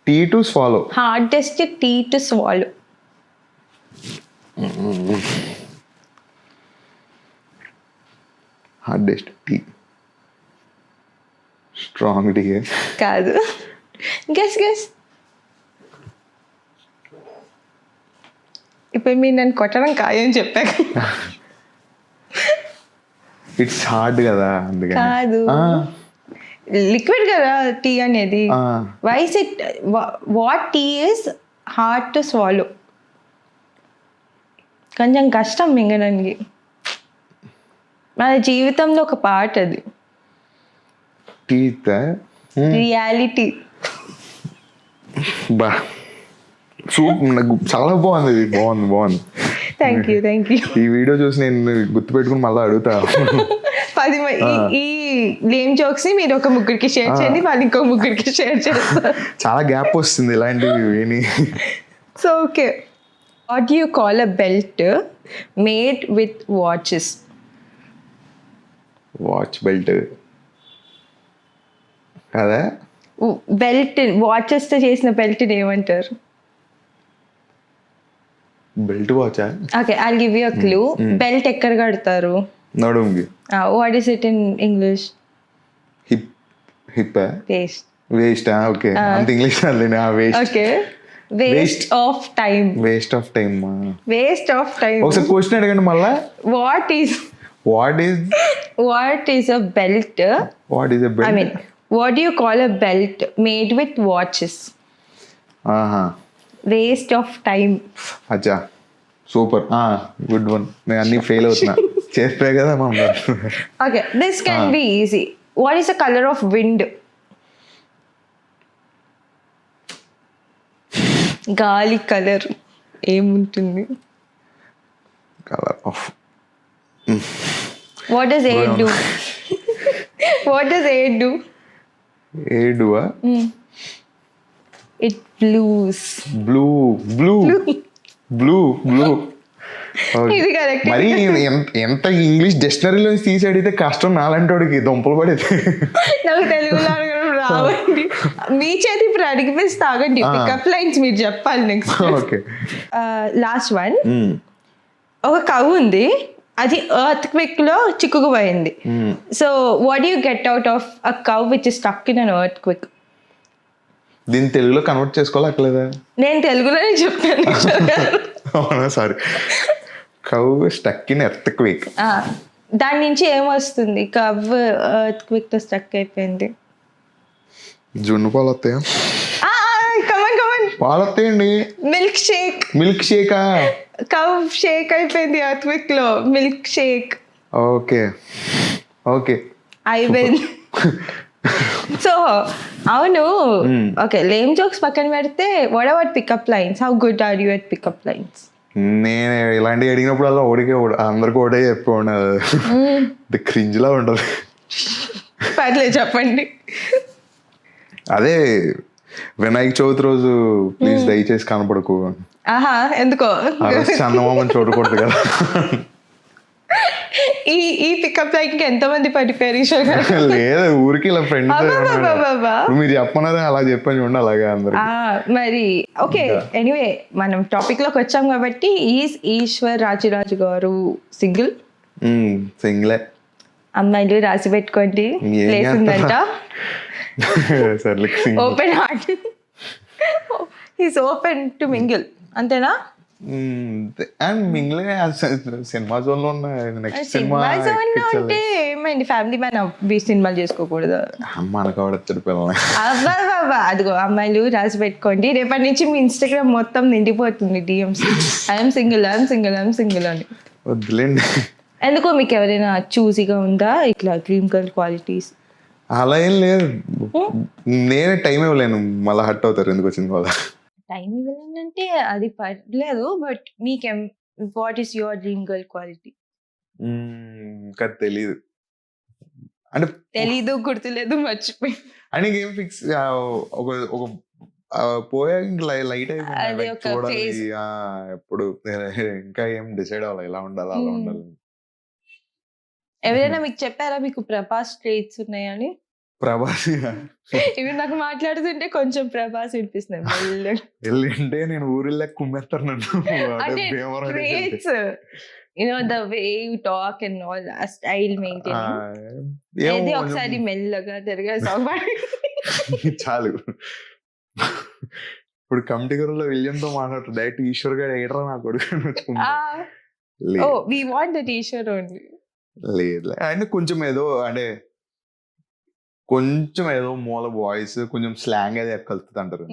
Tea to swallow. Hardest tea to swallow. Hardest tea. Strong tea. కాదు. Guess. ఇప్పుడు మీరు నన్ను కొట్టడం ఖాయం చెప్పాక. ఇట్స్ హార్డ్ కదా, అందుకని. కాదు, లిక్విడ్ కదా టీ అనేది. Why is it, what tea is hard to swallow? కొంచెం కష్టం మింగడానికి. మన జీవితంలో ఒక పార్ట్ అది. రియాలిటీ. బా, చాలా బాగుంది. బాగుంది. Thank you. ఈ వీడియో చూసి నేను గుర్తుపెట్టుకుని మళ్ళీ అడుగుతా. 10 ఈ లేమ్ జోక్స్ ని మీరు ఒక ముగ్గురికి షేర్ చేయండి, వాళ్ళు ఇంకో ముగ్గురికి షేర్ చేస్తారు. చాలా గ్యాప్ వస్తుంది ఇలాంటివి విని. So okay, what do you call a belt made with watches? Watch belt కదా? బెల్ట్, వాచెస్ తో చేసిన బెల్ట్ ఏమంటారు? బెల్ట్ వాచా? Okay, I'll give you a clue. Belt ఎక్కడ కడతారు? నడుముకి. What is it in English? Hip. Waist. Okay, అంత English అలేనా? Waist. Okay, waste of time. Waste of time. ఒకసారి క్వశ్చన్ అడగండి మళ్ళా. What is a belt? I mean, what do you call a belt made with watches? Waste of time. అచ్చా, super, good one. నేను అన్ని fail అవుతున్నా, చెప్పే కదా మమ్మల్ని. Okay, this can be easy. What is the color of wind? గాలి colour ఏముంటుంది? Colour of What does 8 do? What does 8 do? ఏడువా It blues. Blue blue blue blue ఇది కరెక్ట్. మరి ఎంత ఇంగ్లీష్ డిక్షనరీలో తీసి అడిగితే కష్టం నాలంటోడికి దుంపలు పడేది. నాకు తెలుగులో అడగడం రావండి. మీ చేతి ఇప్పుడు అడిగిపిస్తే ఆగండి. పికప్ లైన్స్ మీరు చెప్పాలి నెక్స్ట్. Okay last one. ఒక కవ్ ఉంది, అది ఎర్త్ క్విక్ లో చిక్కుకుపోయింది. So what you get out of a cow which is stuck in an earthquake? దీన్ని తెలుగులో కన్వర్ట్ చేసుకోవాలక్కలేదా? నేను తెలుగులోనే చెప్తాను. అవునా, sorry. Cow stuck in earthquake. దాని నుంచి ఏమొస్తుంది? కవ్ ఎర్త్ క్విక్ తో స్టక్ అయిపోయింది. జున్ను పాలు వస్తాయా? Come on come on. పాలు వస్తాయండి. Milkshake. మిల్క్ షేకా? కవ్ షేక్ అయిపోయింది ఎర్త్ క్విక్ లో. Milkshake. ఓకే ఓకే అయిపోయింది. సో అవును. ఓకే, లేమ్ జోక్స్ పక్కన పెడితే what about pickup lines? How good are you at pickup lines? నేను ఇలాంటివి అడిగినప్పుడు అలా అందరికి ఒకటే చెప్పి క్రింజ్ లా ఉంటుంది. పర్లేదు చెప్పండి. అదే వినాయక చవితి రోజు ప్లీజ్ దయచేసి కనపడకు. ఆహా, ఎందుకో చందమామని చూడకూడదు కదా. ఈ పికప్ లైన్ కి ఎంతమంది పడిపోయారు? లేదు, ఊరికి ఇలా ఫ్రెండ్స్ మీరు చెప్పనదే అలా చెప్పని చూడండి, అలాగే అందరు. మరి ఓకే, ఎనీవే మనం టాపిక్ లోకి వచ్చాం కాబట్టి, ఈశ్వర్ రాజరాజు గారు సింగిల్? సింగిలే. అమ్మాయిలు రాసి పెట్టుకోండి, ప్లేస్ ఉందంట. Open heart, is open to mingle, అంతేనా? అండ్ మింగిల్ సినిమా జోన్ లో ఉన్న నెక్స్ట్ సినిమా అంటే ఏమైంది? ఫ్యామిలీ మ్యాన్ సినిమాలు చేసుకోకూడదు? మనకవడతాడు పిల్లలు. అదిగో అమ్మాయిలు రాసి పెట్టుకోండి, రేపటి నుంచి మీ ఇన్స్టాగ్రామ్ మొత్తం నిండిపోతుంది DMs, I'm single I'm single I'm single అని. వద్దులేండి. ఎందుకో మీకు ఎవరైనా చూసీగా ఉందా ఇట్లా డ్రీమ్ గర్ల్ క్వాలిటీస్? అలా ఏం లేదు, నేనే టైం ఇవ్వలేను, మళ్ళీ హట్ అవుతారు ఎందుకు వచ్చింది వాళ్ళ. టైం ఇవ్వాలంటే అది పర్లేదు, బట్ మీకేం what is your dream girl quality? ఇంకా తెలీదు, అంటే తెలీదు, గుర్తులేదు, మర్చిపోయి అని ఏం ఫిక్స్ ఒక పోయా ఇంకా లైట్ అయిపోయింది. ఎప్పుడు ఇంకా ఏం డిసైడ్ అవ్వాలి, ఇలా ఉండాలి అలా ఉండాలి. ఎవరైనా మీకు చెప్పారా మీకు ప్రభాస్ ట్రేట్స్ ఉన్నాయని? ప్రభాస్ ఇవి నాకు మాట్లాడుతుంటే కొంచెం ప్రభాస్ వినిపిస్తున్నాయి. వెళ్ళింటే నేను ఊరిలో కుమ్మేస్తాను నన్ను. the way you talk and all that style maintaining. ఏది ఒకసారి మెల్లగా తిరిగా చాలు. ఇప్పుడు కమిటీ గారులో విలియంతో మాట్లాడుతూ డైరెక్ట్ ఈశ్వర్ గారు ఎయిటరా నా కొడుకు. we want that Eshwar only. లేదు, ఆయన కొంచెం ఏదో అంటే కొంచెం ఏదో మూల వాయిస్ కొంచెం స్లాంగ్ అది కలుతుంది అంటారు.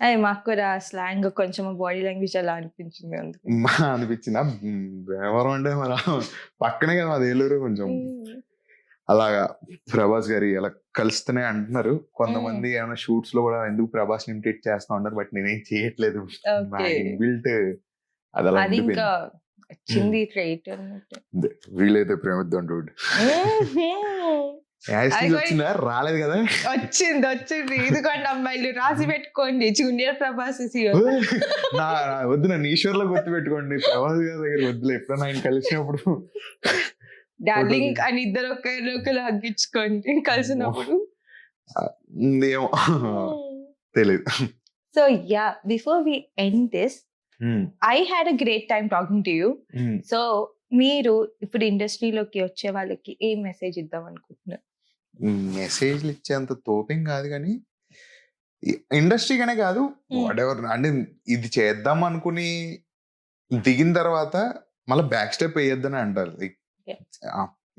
అదే మాకు కూడా స్లాంగ్ కొంచెం బాడీ లాంగ్వేజ్ అలా అనిపించింది. అనిపించిందా? వ్యవహారం అంటే మరి పక్కనే కదా అది ఏలూరు, కొంచెం అలాగా ప్రభాస్ గారి అలా కలుస్తూనే అంటున్నారు కొంతమంది. ఏమైనా షూట్స్ లో కూడా ఎందుకు ప్రభాస్ ఇమిటేట్ చేస్తా ఉంటారు, బట్ నేనేం చేయట్లేదు. బిల్ట్ అది అలా వచ్చింది ట్రైట్ అన్నట్టు. వీలైతే ప్రేమిద్దాం డూడ్. వచ్చిందా? రాలేదు కదా. వచ్చింది. ఇదిగోండి అమ్మాయిలు రాసి పెట్టుకోండి, జూనియర్ ప్రభాస్. వద్దు, నన్ను ఈశ్వర్లో గుర్తు పెట్టుకోండి, ప్రభాస్ గారి దగ్గర వద్దులే. ఎప్పుడైనా ఆయన కలిసినప్పుడు డార్లింగ్ అని ఇద్దరు ఒకరు హగ్గించుకోండి కలిసినప్పుడు. ఏమో తెలీదు. So yeah, before we end this, I had a great time talking to you. So మీరు ఇప్పుడు ఇండస్ట్రీలోకి వచ్చే వాళ్ళకి ఏ మెసేజ్ ఇద్దాం అనుకుంటున్నారు? మెసేజ్లు ఇచ్చేంత తోపేం కాదు, కానీ ఇండస్ట్రీగానే కాదు, వాట్ ఎవర్, అంటే ఇది చేద్దాం అనుకుని దిగిన తర్వాత మళ్ళీ బ్యాక్ స్టెప్ వేయొద్దని అంటారు. లైక్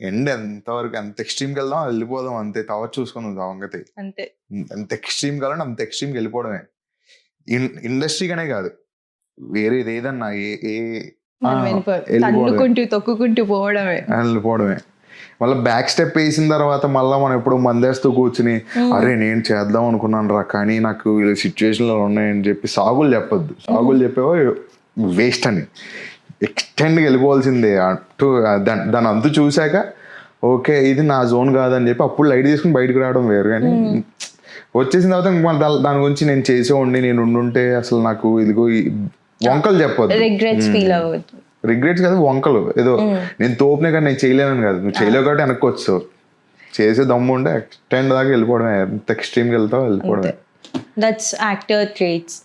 ఎండ్ ఎంతవరకు ఎంత ఎక్స్ట్రీమ్కి వెళ్దాం వెళ్ళిపోదాం అంతే, తర్వాత చూసుకుని సంగతి అంతే. ఎంత ఎక్స్ట్రీమ్ కావాలంటే అంత ఎక్స్ట్రీమ్కి వెళ్ళిపోవడమే. ఇండస్ట్రీగానే కాదు, వేరేది ఏదన్నా తొక్కుకుంటూ వెళ్ళిపోవడమే. మళ్ళీ బ్యాక్ స్టెప్ వేసిన తర్వాత మళ్ళీ మనం ఎప్పుడు మందేస్తూ కూర్చుని అరే నేను చేద్దాం అనుకున్నాను రా, కానీ నాకు సిచ్యువేషన్లో ఉన్నాయని చెప్పి సాగులు చెప్పొద్దు. సాగులు చెప్పేవో వేస్ట్ అని. ఎక్స్టెండ్కి వెళ్ళిపోవాల్సిందే దాని అంతు చూశాక ఓకే ఇది నా జోన్ కాదని చెప్పి అప్పుడు లైట్ తీసుకుని బయటకు రావడం వేరు. కానీ వచ్చేసిన తర్వాత ఇంక మళ్ళీ దాని గురించి నేను చేసేవాడిని, నేను ఉండుంటే అసలు నాకు ఇదిగో వంకలు చెప్పొద్దు, రిగ్రెట్స్ ఫీల్ అవ్వద్దు. రిగ్రెట్స్ కాదు వంకలు, ఏదో నేను తోపునే కానీ నేను చేయలేనని కాదు, నువ్వు చేయలేవు కాబట్టి వెనక్కి వచ్చావు, చేసే దమ్ము ఉంటే ఎక్స్టెండ్ దాకా వెళ్ళిపోవడమే, ఎంత ఎక్స్ట్రీమ్కి వెళ్తావు వెళ్ళిపోవడమే. That's actor traits.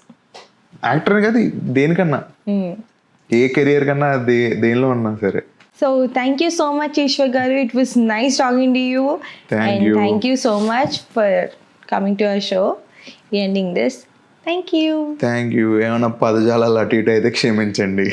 యాక్టర్ కాదు దేనికన్నా, ఏ కెరియర్ కన్నా దేనిలో ఉన్నా సరే. So thank you so much Eshwar గారు, it was nice talking to you and thank you so much for coming to our show, ending this. Thank you. ఏమైనా పదజాలాలు అటు ఇటు అయితే క్షమించండి.